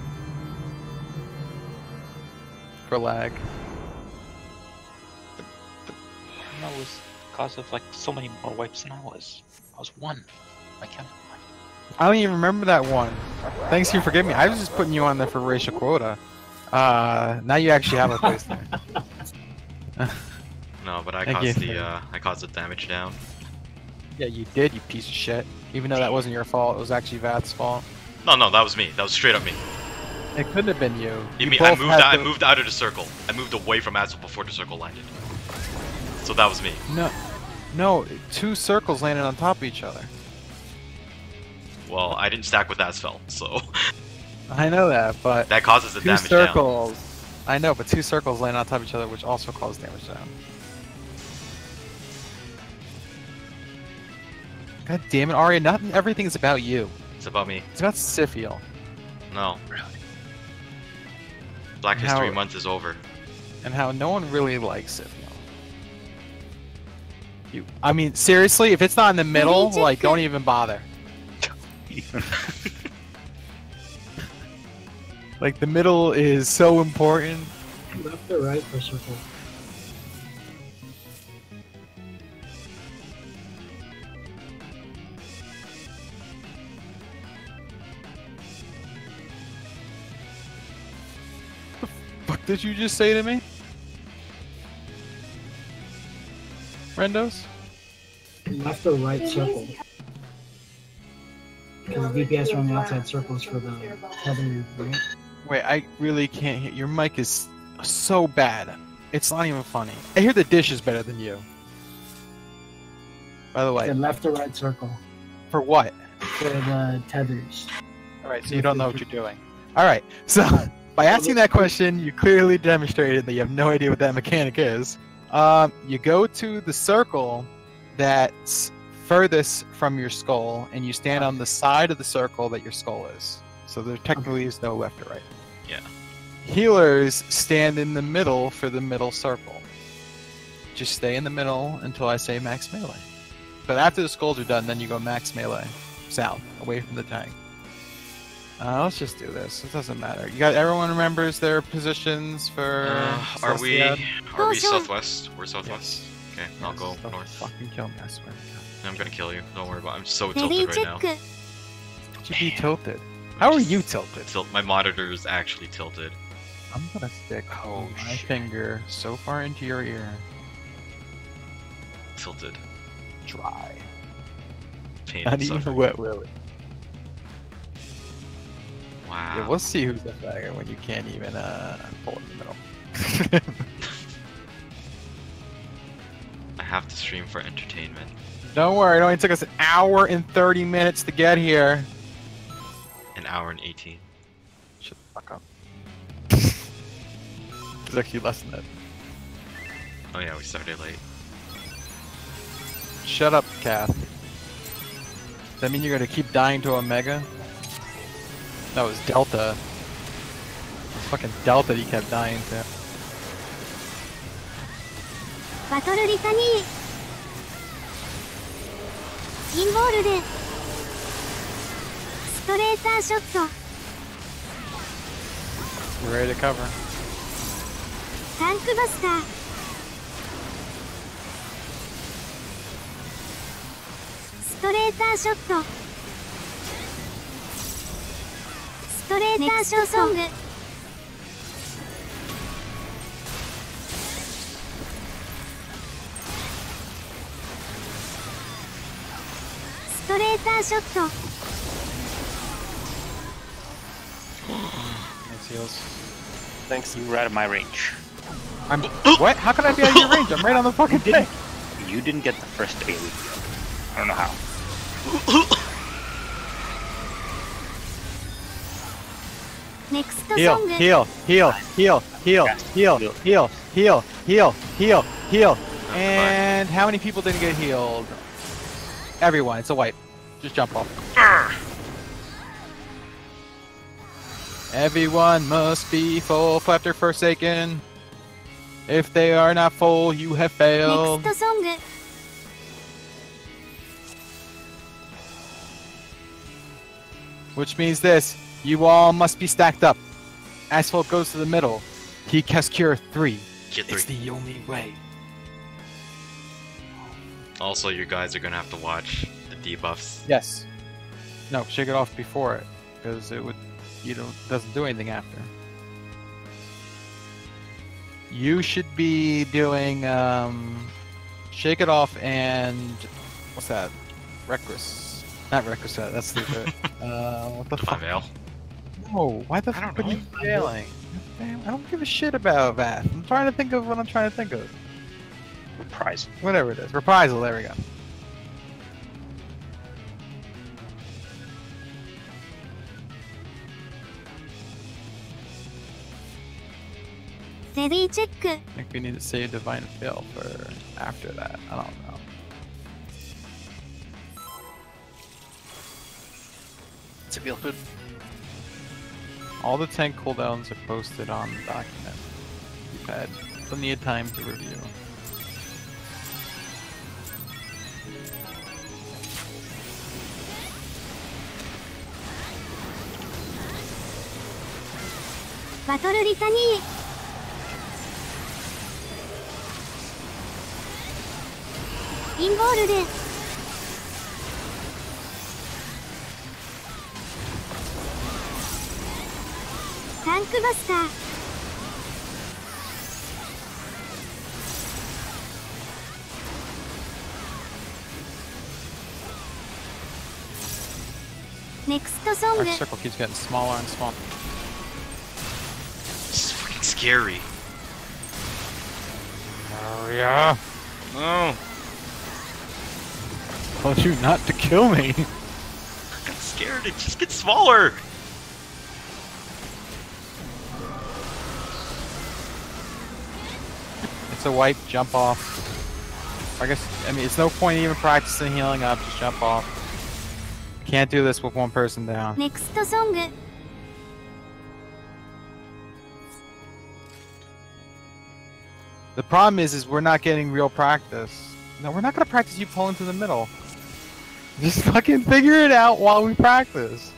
For lag. That was because of like so many more wipes than I was. I was 1. I counted 1. I don't even remember that one. Thanks for forgiving me. I was just putting you on there for racial quota. Now you actually have a place there. No, but I Thank caused you. I caused the damage down. Yeah, you did, you piece of shit. Even though that wasn't your fault, it was actually Vat's fault. No, that was me. That was straight up me. It couldn't have been you. You You mean I both moved had out, I to- moved out of the circle. I moved away from Axel before the circle landed. So that was me. No, 2 circles landed on top of each other. Well, I didn't stack with Asphalt, so I know that, but that causes the 2 damage down. circles. I know, but 2 circles landed on top of each other, which also caused damage down. God damn it, Arya! Not everything is about you. It's about me. It's about Siphiel. No. Black How- History Month is over. And how no one really likes Siphiel. I mean, seriously, if it's not in the middle, like, don't even bother. Like, the middle is so important. Left or right or circle? What did you just say to me? Rendos? Left or right circle? Because DPS are on the outside circles for the tether, right? Wait, I really can't hear. Your mic is so bad. It's not even funny. I hear the dish is better than you. By the way, The left or right circle for what? for the tethers. Alright, so you don't know what you're doing. Alright, so by asking that question, you clearly demonstrated that you have no idea what that mechanic is. You go to the circle that's furthest from your skull, and you stand on the side of the circle that your skull is. So there technically is no left or right. Yeah. Healers stand in the middle for the middle circle. Just stay in the middle until I say max melee. But after the skulls are done, then you go max melee. South, away from the tank. Let's just do this. It doesn't matter. You got everyone remembers their positions for. Are we Oh, sure. southwest? We're southwest. Okay, I'll go Don't north. Fucking kill me, I swear to God. I'm gonna kill you. Don't worry about it. I'm so ヘビー tilted チ right ェッ now. ク Should be tilted. How are you tilted? My monitor is actually tilted. I'm gonna stick my finger so far into your ear. Tilted. Dry. Pain Not and even suffering. wet, really. Wow. Yeah, we'll see who's the faggot when you can't even pull in the middle. I have to stream for entertainment. Don't worry, it only took us 1 hour and 30 minutes to get here. An hour and 18. Shut the fuck up. It's actually less than that. Oh yeah, we started late. Shut up, Kath. Does that mean you're gonna keep dying to Omega? That was Delta. It was fucking Delta that he kept dying to. バトルリタニーインボールでストレーターショット You ready to cover? タンクバスターストレーターショットストレーターショソングストレーターショット Nice heals. Thanks. You were out of my range. I'm. What? How can I be out of your range? I'm right on the fucking thing. You didn't get the first AoE heal. I don't know how. Next ソ Heal, ング heal, heal, heal, heal, heal, heal, heal, heal, heal, heal. And how many people didn't get healed? Everyone. It's a wipe. Just jump off. Everyone must be full, Flapter Forsaken. If they are not full, you have failed. ネクストソング Which means this. You all must be stacked up. Asphalt goes to the middle. He casts Cure 3. Get It's 3. the only way. Also, you guys are gonna have to watch the debuffs. Yes. No, shake it off before it. Because it would, doesn't do anything after. You should be doing, shake it off and, what's that? Reckless. Not Reckless, that's stupid. What the fuck? Veil. No, why the I don't fuck are you know. failing? Damn, I don't give a shit about that. I'm trying to think of what I'm trying to think of. Reprisal. Whatever it is. Reprisal, there we go. Ready check I think we need to save Divine Fail for after that. I don't know. It's a real food. All the 10 cooldowns are posted on the document. You've had plenty of time to review. Battle Litany インボールでタンクバスターネクストソング Our circle keeps getting smaller and smaller. This is fucking scary. Oh yeah. No. Told you not to kill me. I'm scared. It just gets smaller. It's a wipe, jump off. I mean, it's no point even practicing healing up, just jump off. Can't do this with one person down. ネクストソング The problem is we're not getting real practice. No, we're not gonna practice you pulling to the middle. Just fucking figure it out while we practice.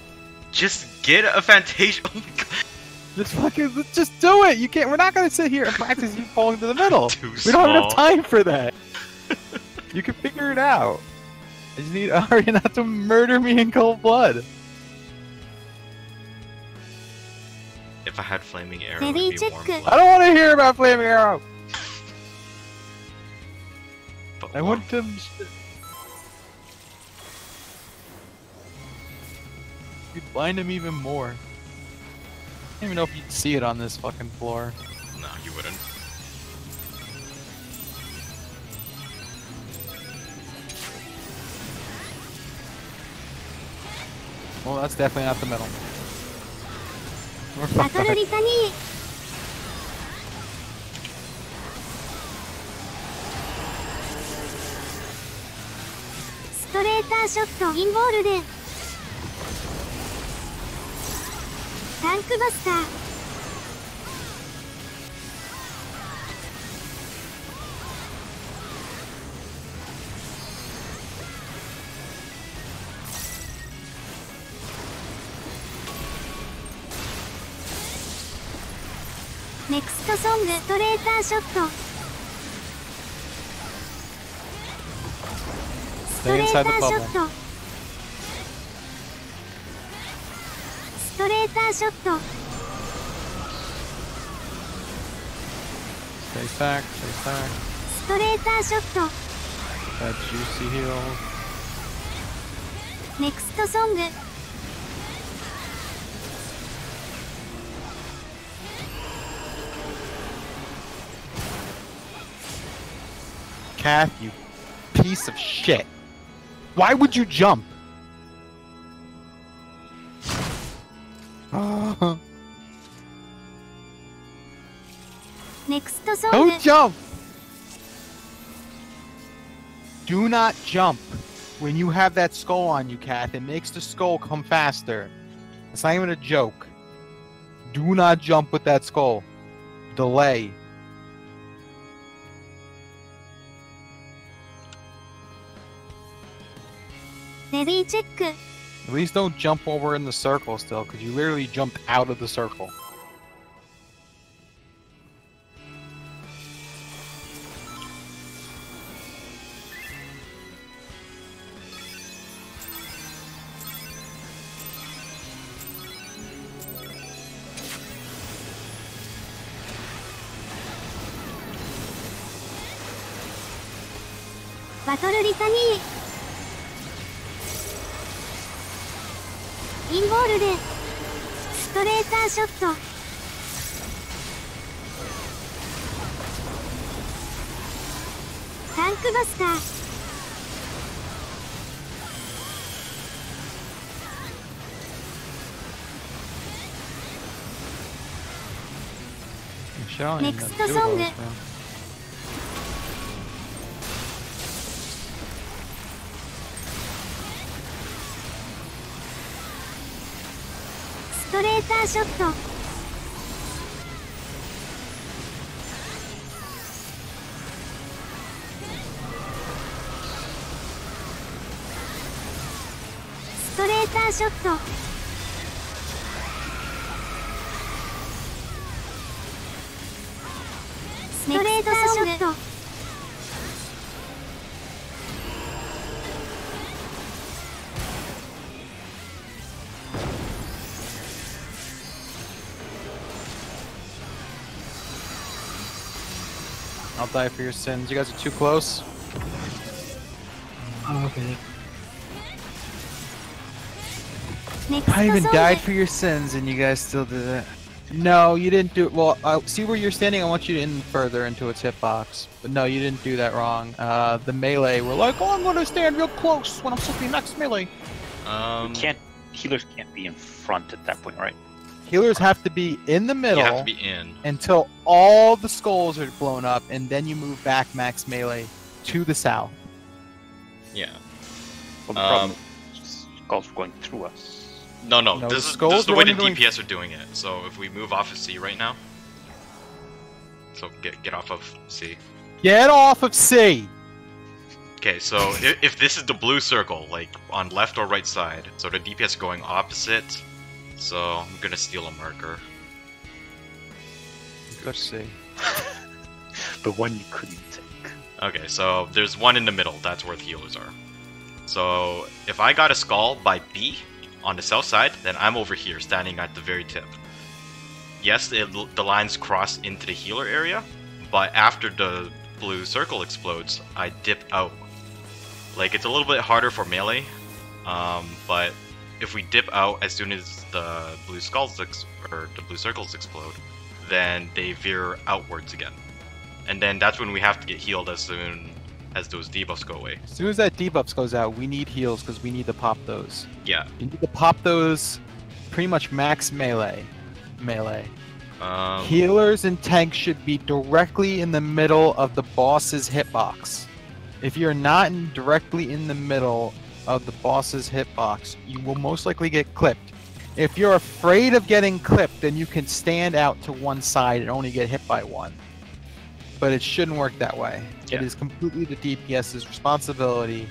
Just get a Fantasia. Oh my god. Just do it. You can't. We're not gonna sit here and practice you pulling to the middle. Too We don't have enough small. time for that. You can figure it out. I just need Arya not to murder me in cold blood. If I had Flaming Arrow, Ready, it'd be check. warm I blood. don't want to hear about Flaming Arrow. But I warm want to. You'd blind him even more. I don't even know if you'd see it on this fucking floor. No, you wouldn't. Well, that's definitely not the middle. We're バ fucked トル up. リタニーストレーターショットインボールでタンクバスターネクストソングストレーターショット。スト Stay レー inside タ the ーショ bubble. ット。ストレーターショット。 Stay back, stay back. ストレーターショット。 That juicy heal. ネクストソング。 Kath, you piece of shit. Why would you jump? Don't ネクストソング。 jump! Do not jump. When you have that skull on you, Kath, it makes the skull come faster. It's not even a joke. Do not jump with that skull. Delay. Ready check. At least don't jump over in the circle still, because you literally jumped out of the circle. Battle Litany. インボールでストレーターショット。タンクバスター。 Michelle, Next you know, song. do those, man. ストレーターショット。ストレーターショット。ストレーターショット。 I'll die for your sins. You guys are too close. Oh, okay. I even died for your sins, and you guys still did it. No, you didn't do it. Well, see where you're standing? I want you in further into its hitbox. But no, you didn't do that wrong. The melee were like, oh, I'm going to stand real close when I'm supposed to be next melee. Healers can't be in front at that point, right? Healers have to be in the middle You have to be in. until all the skulls are blown up, and then you move back max melee to the south. Yeah. Well, the problem is skulls are going through us. No, No, the this is skulls the way the were only DPS are doing it. So if we move off of C right now, so get off of C. Get off of C! Okay, so if this is the blue circle, like on left or right side, so the DPS are going opposite. So I'm gonna steal a marker. Let's see. The one you couldn't take. Okay, so there's one in the middle. That's where the healers are. So if I got a skull by B on the south side, then I'm over here, standing at the very tip. Yes, the lines cross into the healer area, but after the blue circle explodes, I dip out. Like, it's a little bit harder for melee, but if we dip out as soon as the blue skulls or the blue circles explode, then they veer outwards again. And then that's when we have to get healed as soon as those debuffs go away. As soon as that debuffs goes out, we need heals because we need to pop those. Yeah. You need to pop those pretty much max melee. Healers and tanks should be directly in the middle of the boss's hitbox. If you're not directly in the middle of the boss's hitbox, you will most likely get clipped. If you're afraid of getting clipped, then you can stand out to one side and only get hit by one. But it shouldn't work that way. Yeah. It is completely the DPS's responsibility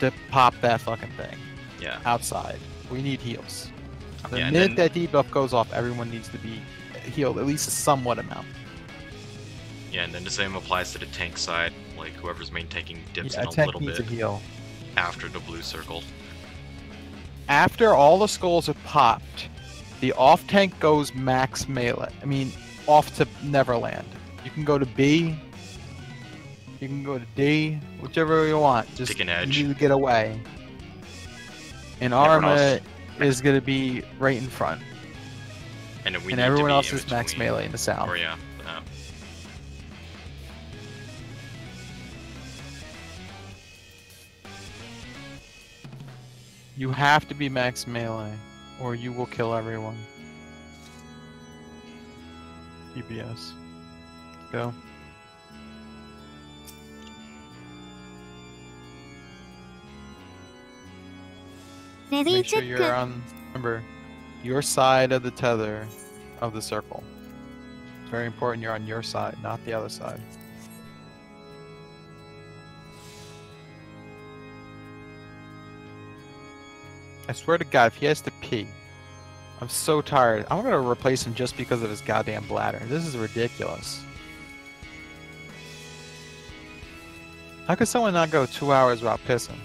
to pop that fucking thing. Yeah. Outside. We need heals. The Yeah, and minute then- that debuff goes off, everyone needs to be healed at least a somewhat amount. Yeah, and then the same applies to the tank side. Like whoever's main tanking dips Yeah, in a a tank little needs bit a heal. after the blue circle. After all the skulls have popped, the off tank goes max melee. I mean, off to Neverland. You can go to B. You can go to D, whichever you want. Just Take an edge. you need to get away. And Everyone Arma else- is going to be right in front, And then we and need everyone to be else in is max between. melee in the south. Or yeah. You have to be max melee, or you will kill everyone. DPS. Go. Ready Make sure check. you're on, remember, your side of the tether of the circle. It's very important you're on your side, not the other side. I swear to God, if he has to pee, I'm so tired. I'm gonna replace him just because of his goddamn bladder. This is ridiculous. How could someone not go 2 hours without pissing?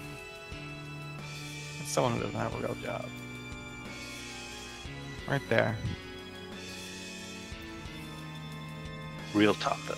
Someone who doesn't have a real job. Right there. Real talk though.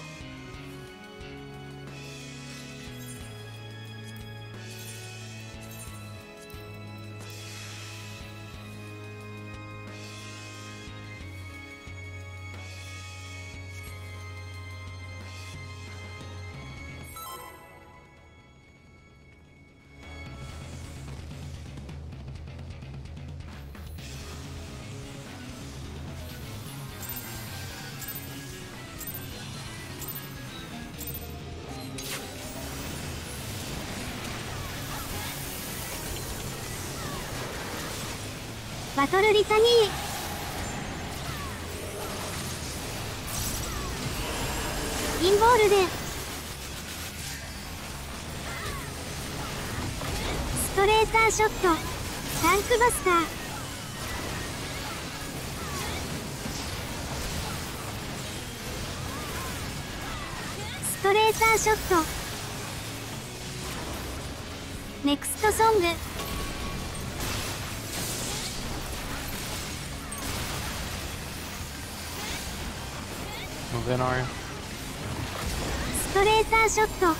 バトルリタニーインボールでストレーターショットタンクバスターストレーターショットネクストソングMove in, Arya. ストレーターショット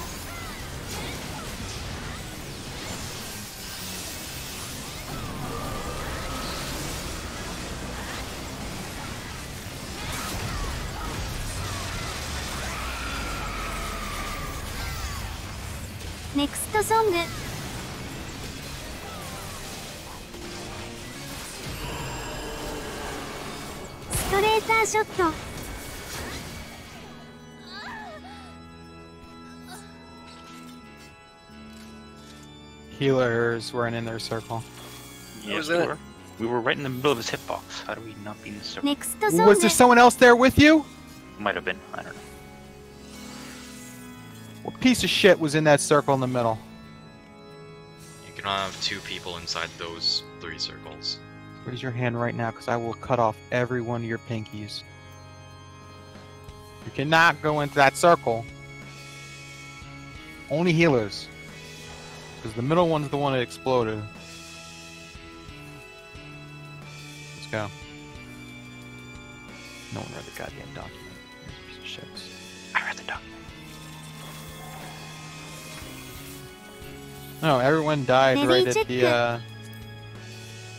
ネクストソングストレーターショットHealers weren't in their circle. Yes, was we that? were. We were right in the middle of his hitbox. How do we not be in the circle? ネクストソング Was there someone else there with you? Might have been. I don't know. What piece of shit was in that circle in the middle? You can have 2 people inside those 3 circles. Raise your hand right now, because I will cut off every one of your pinkies. You cannot go into that circle. Only healers. Because the middle one's the one that exploded. Let's go. No one read the goddamn document. Piece of shits. I read the document. No, everyone died Maybe right at check the,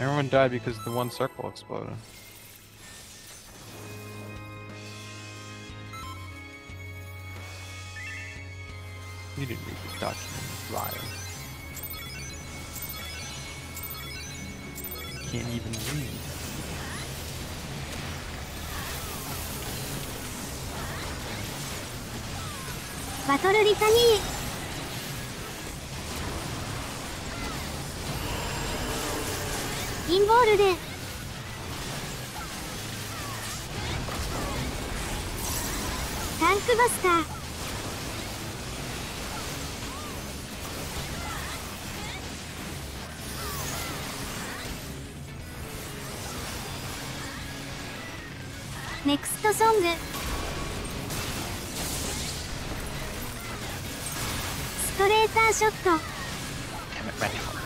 everyone died because the one circle exploded. You didn't read this document, you liar. You can't even read.バトルリタニーインボールでタンクバスターネクストソングーターショット Damn it, Randy Orton.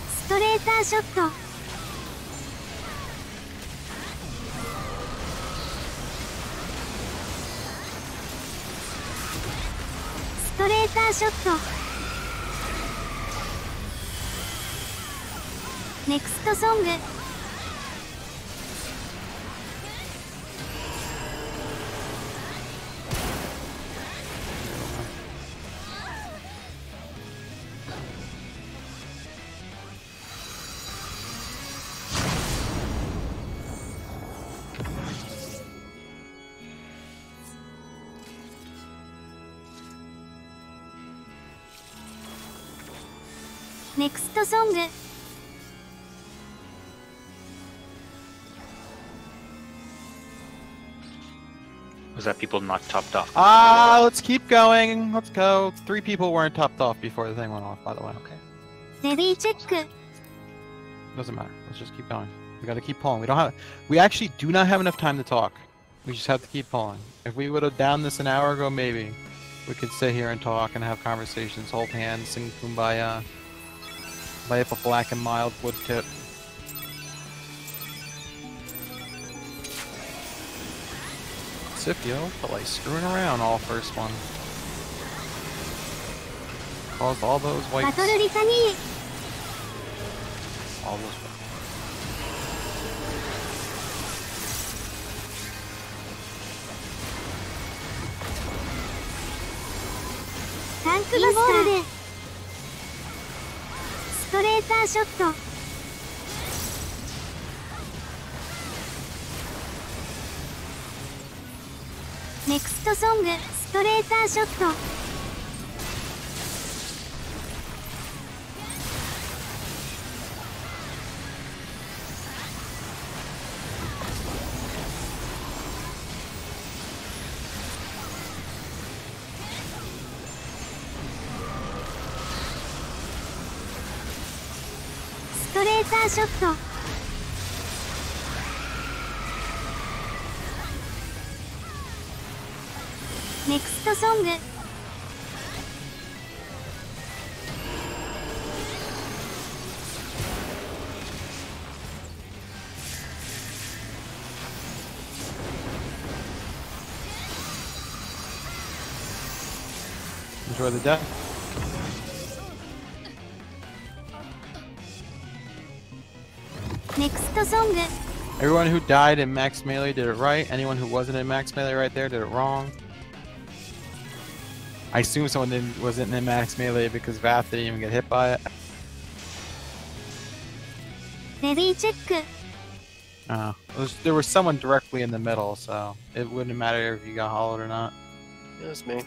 ストレーターショットストレーターショットネクストソングネクストソング Was that people not topped off? Let's keep going. Let's go. 3 people weren't topped off before the thing went off, by the way. Okay. レディーチェック Doesn't matter. Let's just keep going. We gotta keep pulling. We actually do not have enough time to talk. We just have to keep pulling. If we would have downed this an hour ago, maybe we could sit here and talk and have conversations, hold hands, sing Kumbaya, lay up a black and mild wood tip. Scipio, but like screwing around all first one. Caused all those バ whites. トルリタニー All those whites. タンクバスターでストレーターショットネクストソングストレーターショットストレーターショットネクストソング Enjoy the death. Next song. Everyone who died in Max Melee did it right. Anyone who wasn't in Max Melee right there did it wrong. I assume someone wasn't in Max Melee because Vath didn't even get hit by it. Ready check. There was someone directly in the middle, so it wouldn't matter if you got hollowed or not. It was me.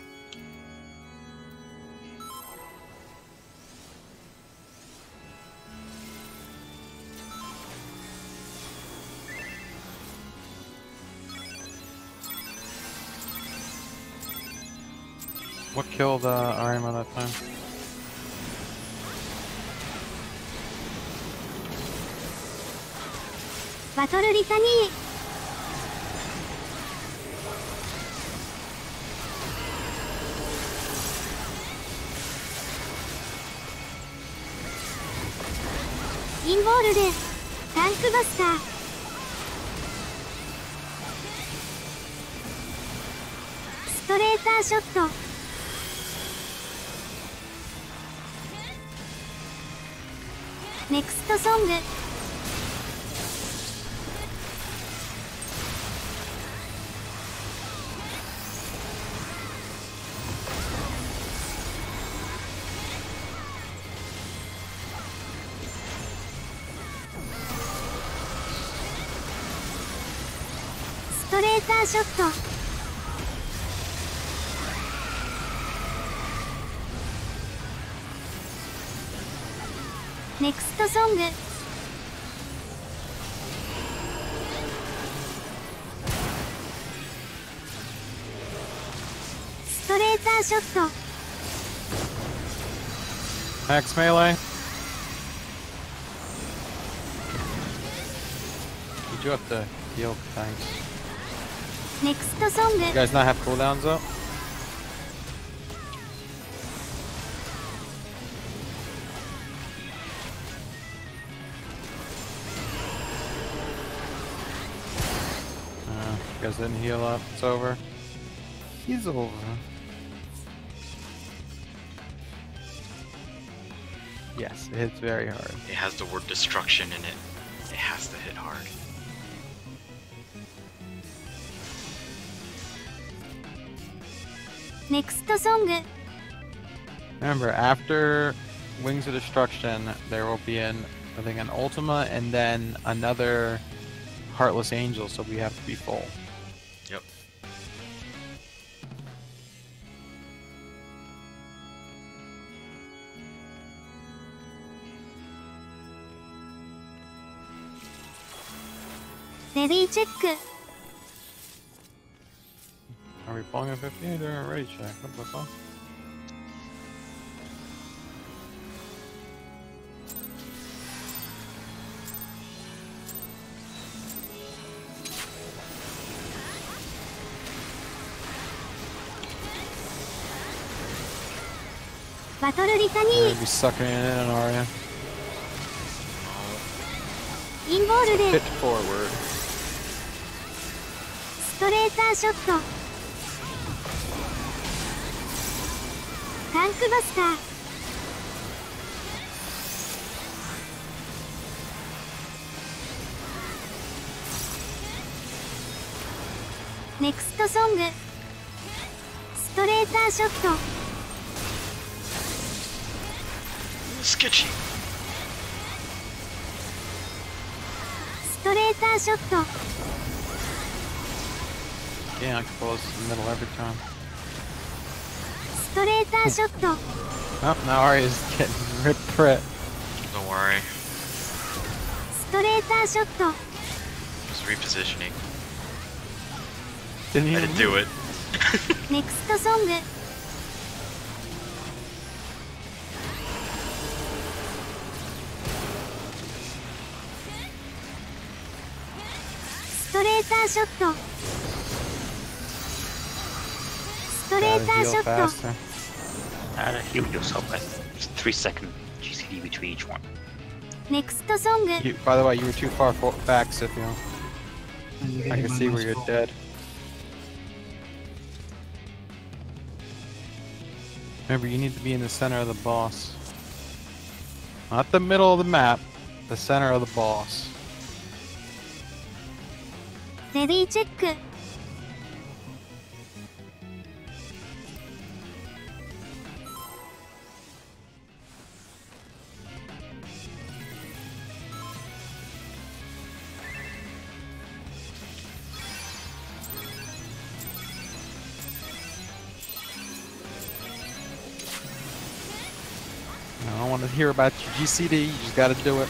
What killed Arima that time? Battle Litany. Involved. Tank Buster. Straighter shot. Next song. Straighter shot. Next song. Straighter shot. Max Melee. You do have to heal, thanks. Next song. You guys not have cooldowns up? guys didn't heal up. It's over. He's over. Yes, it hits very hard. It has the word destruction in it. It has to hit hard. Next song. Remember, after Wings of Destruction, there will be I think an Ultima and then another Heartless Angel, so we have to be full. Yep. Ready check. Are we pulling a 15 or a ready check? What the fuck? Battle We're Litany. gonna be sucking it in, Arya. Involved. Hit forward. ストレーターショット。タンクバスター。ネクストソング。ストレーターショット。 Sketchy. ストレーターショット。 Yeah, I can pull us in the middle every time. ストレーターショット。 Oh, now Arya's getting ripped crit. Don't worry. ストレーターショット。 Just repositioning. Didn't I even didn't do it. ネクストソング。ストレーターショット。ストレー Gotta ター heal ショット。 faster. How to heal yourself at 3-second GCD between each one. ネクストソング。 By the way, you were too far back, Scipio. And you I get can my see where mouse you're roll. dead. Remember, you need to be in the center of the boss. Not the middle of the map, the center of the boss. レディーチェック。 I don't want to hear about your GCD, you just gotta do it.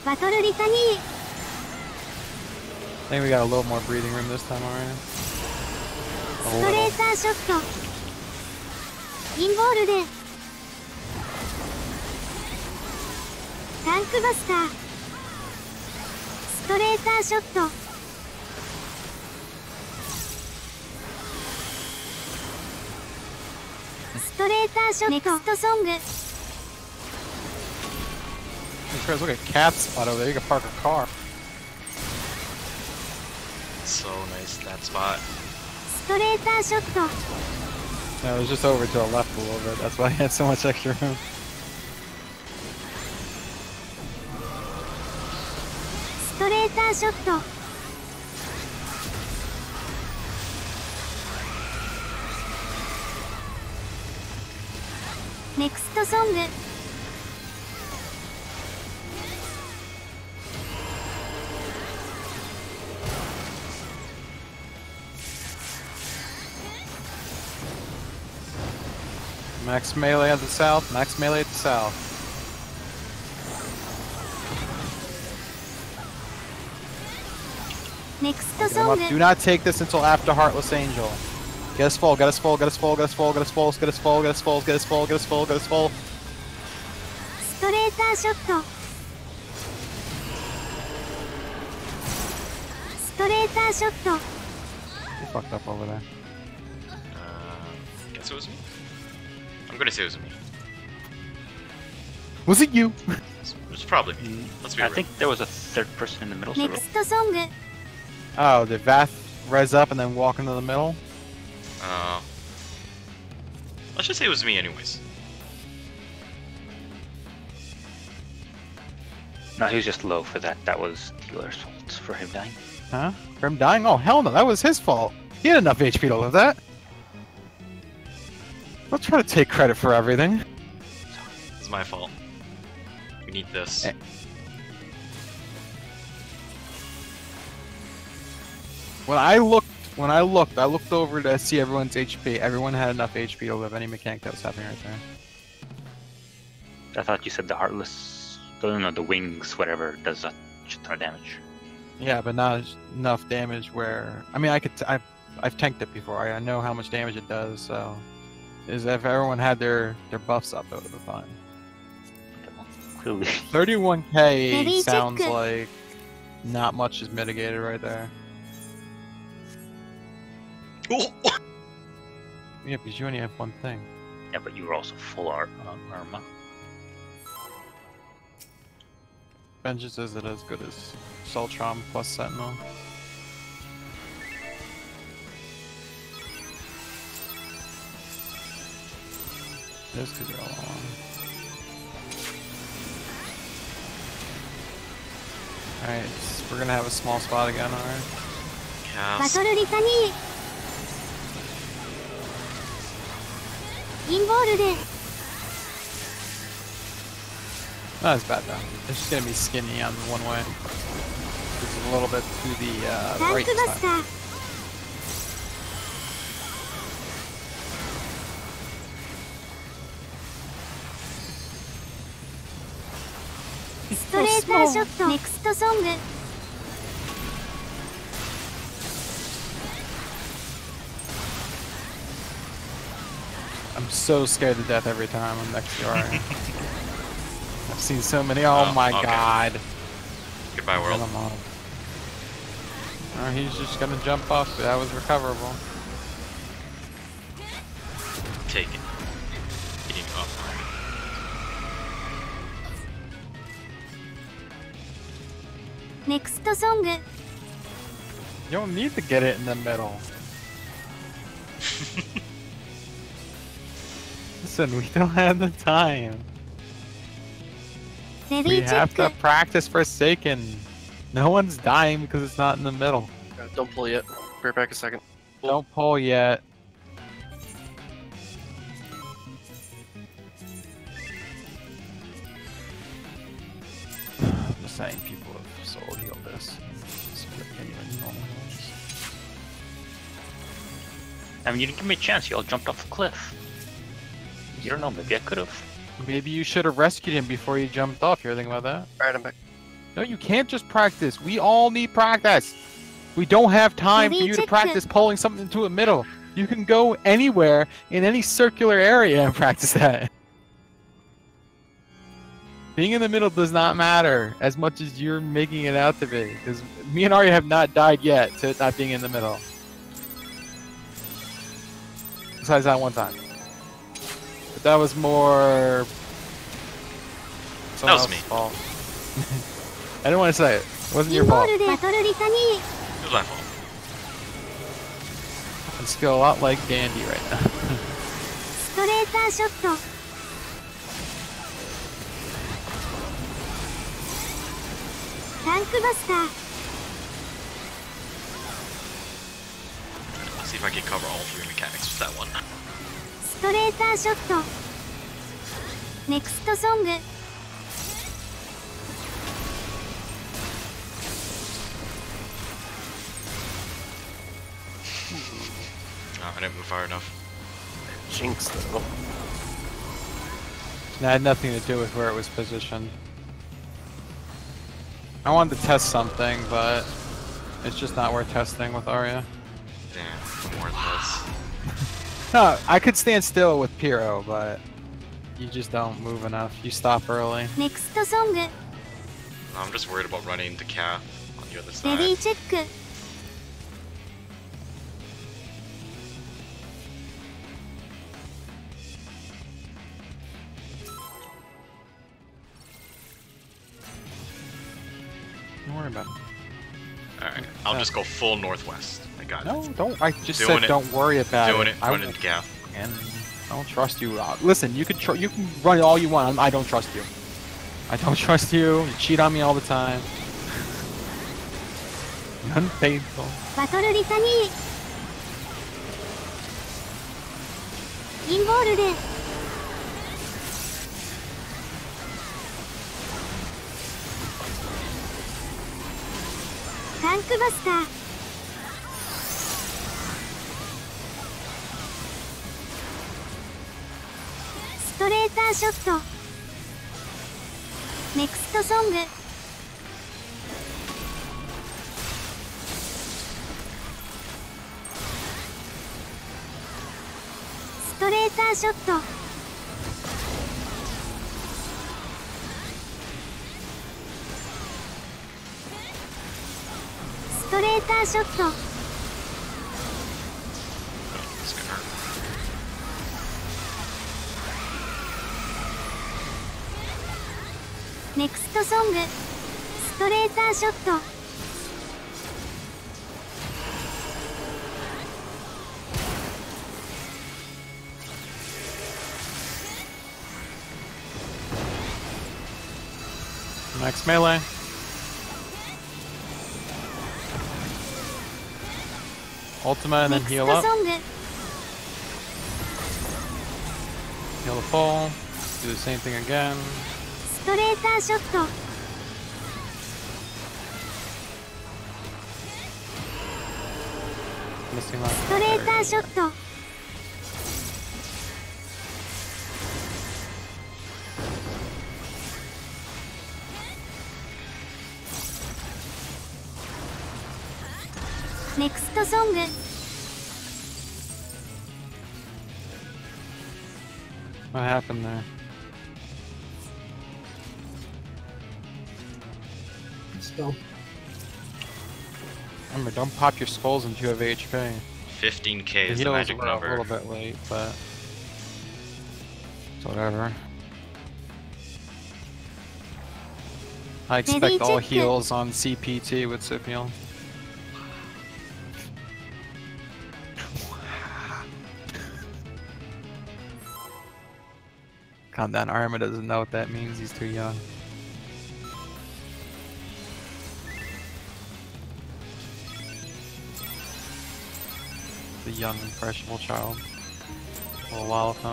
バトルリタニー。 I think we got a little more breathing room this time, Arya. ストレーターショット。インボールで。タンクバスター。ストレーターショット。ストレーターショット。ネクストソング。 Hey, Chris, look at Cat's spot over there. You can park a car. So nice, that spot. ストレーターショット。 No, it was just over to the left a little bit. That's why I had so much extra room. ストレーターショット。 ネクストソング。 Max melee at the south. Max melee at the south. Next Get him song. up. Do not take this until after Heartless Angel. Get us full, get us full, get us full, get us full, get us full, get us full, get us full, get us full, get us full, get us full. ストレーターショット。ストレーターショット。 You fucked up over there. Guess it was me? I'm gonna say it was me. Was it you? It's probably me. Let's be I real. think there was a third person in the middle. So ネクストソング Oh, did Vath res up and then walk into the middle? Let's just say it was me anyways. no, he was just low for that. That was Taylor's fault for him dying. Huh? For him dying? Oh, hell no, that was his fault. He had enough HP to live that. Don't try to take credit for everything. It's my fault. We need this. Eh. When I looked over to see everyone's HP. Everyone had enough HP to live any mechanic that was happening right there. I thought you said the Heartless, the wings, whatever, does a shit ton of damage. Yeah, but not enough damage where... I mean, I've tanked it before. I know how much damage it does, so... If everyone had their buffs up, it would have been fine. Okay, well, clearly. 31k Ready, sounds check. like not much is mitigated right there. Yeah, because you only have one thing. Yeah, but you were also full armor. Vengeance isn't as good as Soltron plus Sentinel. Just because you're all on. Alright, we're gonna have a small spot again, alright? バ Yes. トルリタニーインボールで Not as bad though. It's just gonna be skinny on the one way. It's a little bit to the タン right クバス side. ター ストレーターショットネクストソング I'm so scared to death every time I'm next to Arya. I've seen so many. Oh, Oh, my okay. god. Goodbye, Get world. him off. He's just gonna jump up. That was recoverable. Take it. Getting up. ネクストソング You don't need to get it in the middle. Listen, we don't have the time. レデ We ィーチェ have ッ to ク practice Forsaken. No one's dying because it's not in the middle. Don't pull yet. Bear back a second. Don't pull yet. I'm just saying people have soul healed this. Skip anyone normal ones. I mean, you didn't give me a chance. You all jumped off the cliff. You don't know. Maybe I could have. Maybe you should have rescued him before you jumped off. You ever think about that? Alright, I'm back. No, you can't just practice. We all need practice. We don't have time for you to practice pulling something into a middle. You can go anywhere in any circular area and practice that. Being in the middle does not matter as much as you're making it out to be. Because me and Arya have not died yet to it not being in the middle. Besides that one time. But that was more... That was someone me. else's fault. I didn't want to say it. It wasn't イ your ンボー fault. ルでバトルリタニ It was my fault. I feel a lot like Dandy right now. ーストレーターショット タンクバスター Let's see if I can cover all three mechanics with that one. ストレーターショットネクストソング Oh, I didn't move far enough. Jinx, though. That had nothing to do with where it was positioned. I wanted to test something, but it's just not worth testing with Arya. Damn, worthless. No, I could stand still with Pyro, but you just don't move enough. You stop early. ネクストソング I'm just worried about running into Cath on the other レディー side. チェック I I'll just go full northwest. I got No, it. don't. I just Doing said it. don't worry about Doing it. it. I Running won't- the gap. and I don't trust you. Listen, you can you can run all you want. I don't trust you. I don't trust you. You cheat on me all the time. You're unfaithful. バトルリタニーインボールでタンクバスターストレーターショットネクストソングストレーターショットストレーターショット It's gonna hurt. ネクストソングストレーターショットNext melee. Ultimate and ネ then クス heal ト up. ソング Heal the full. Do the same thing again. ストレーターショット Missing left. ストレーターショットネクストソング What happened there? Spell. Remember, don't pop your skulls until you have HP. 15k The is the heals magic were a little number. bit late, but it's whatever. I expect all check it. heals on CPT with Scipion. Calm down, Arma doesn't know what that means, he's too young. The young, impressionable child. A little while ago.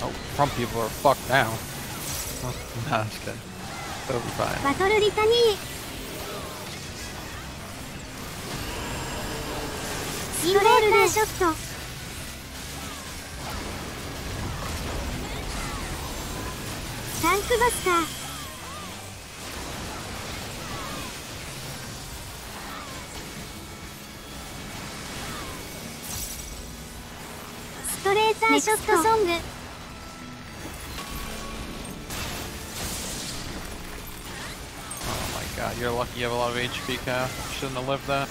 Oh, front people are fucked now. Oh, nah, just kidding. They'll be fine. バトルリタニーインボールでショットタンクバスターストレーターショットソング Oh my god, you're lucky you have a lot of HP, Cal. Shouldn't have lived that.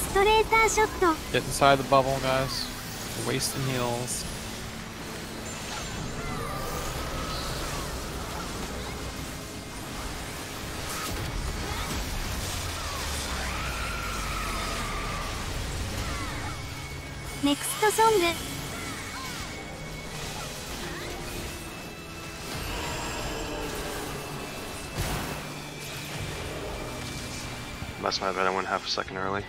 ストレーターショット Get inside the bubble, guys. You're wasting heals. Next ネクストソング That's my bad, I went half a second early.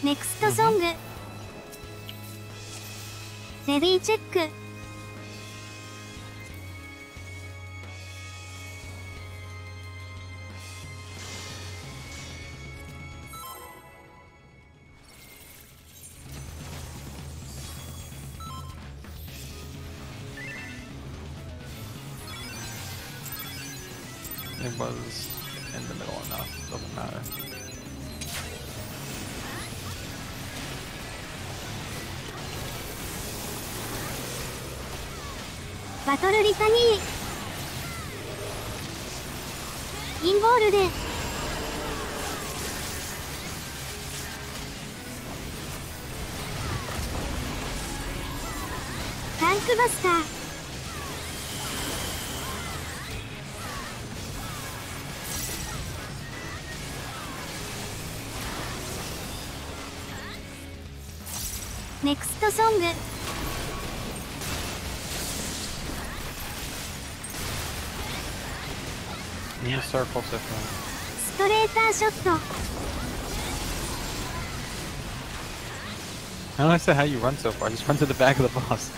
ネクストソングレディーチェック It was in the middle enough, doesn't matter. Battle Litany インボールでタンクバスター。ネクストソング。In the circle, Sifno. ストレーターショット。 I don't understand how you run so far. Just run to the back of the boss.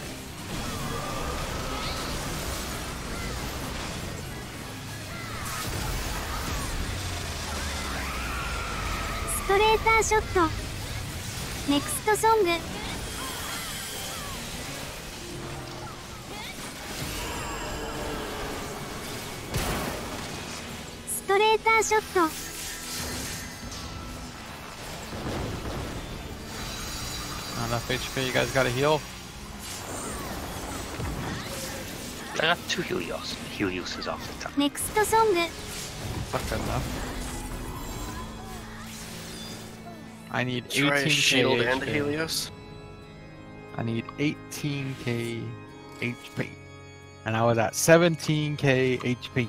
ストレーターショット。ネクストソング。ストレーターショット。 Not enough HP. You guys gotta heal. I got 2 Helios. Helios is off the top. ネクストソング。 Fuck that enough. I need Try a 18k shield and a HP. Helios. I need 18k HP. And I was at 17k HP.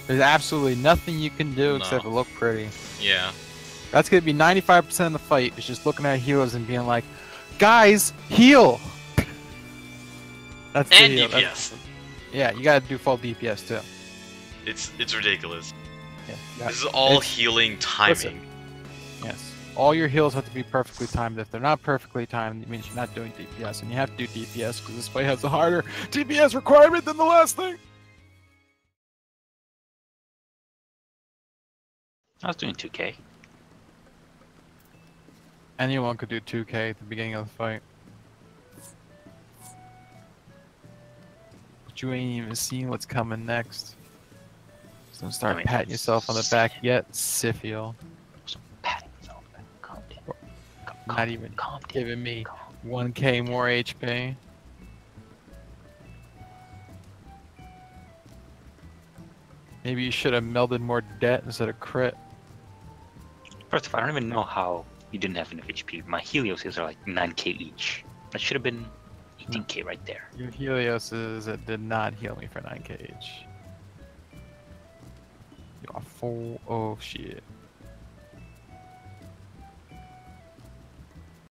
There's absolutely nothing you can do except No. look pretty. Yeah. That's gonna be 95% of the fight. It's just looking at healers and being like, guys, heal! That's the And heal. DPS. Yeah, you gotta do full DPS too. It's ridiculous. Yeah, This is all it's- healing timing. Yes. All your heals have to be perfectly timed. If they're not perfectly timed, it means you're not doing DPS. And you have to do DPS because this fight has a harder DPS requirement than the last thing. I was doing 2k. Anyone could do 2k at the beginning of the fight. But you ain't even seen what's coming next. So don't start I mean, patting yourself on the back yet, Sifio. So patting myself. Calm down. Not even calm down. giving me Calm. 1k more HP. Maybe you should have melded more debt instead of crit. First of all, I don't even know how you didn't have enough HP. My Helios are like 9k each. That should have been 18k right there. Your Helioses did not heal me for 9k each. You are full of shit.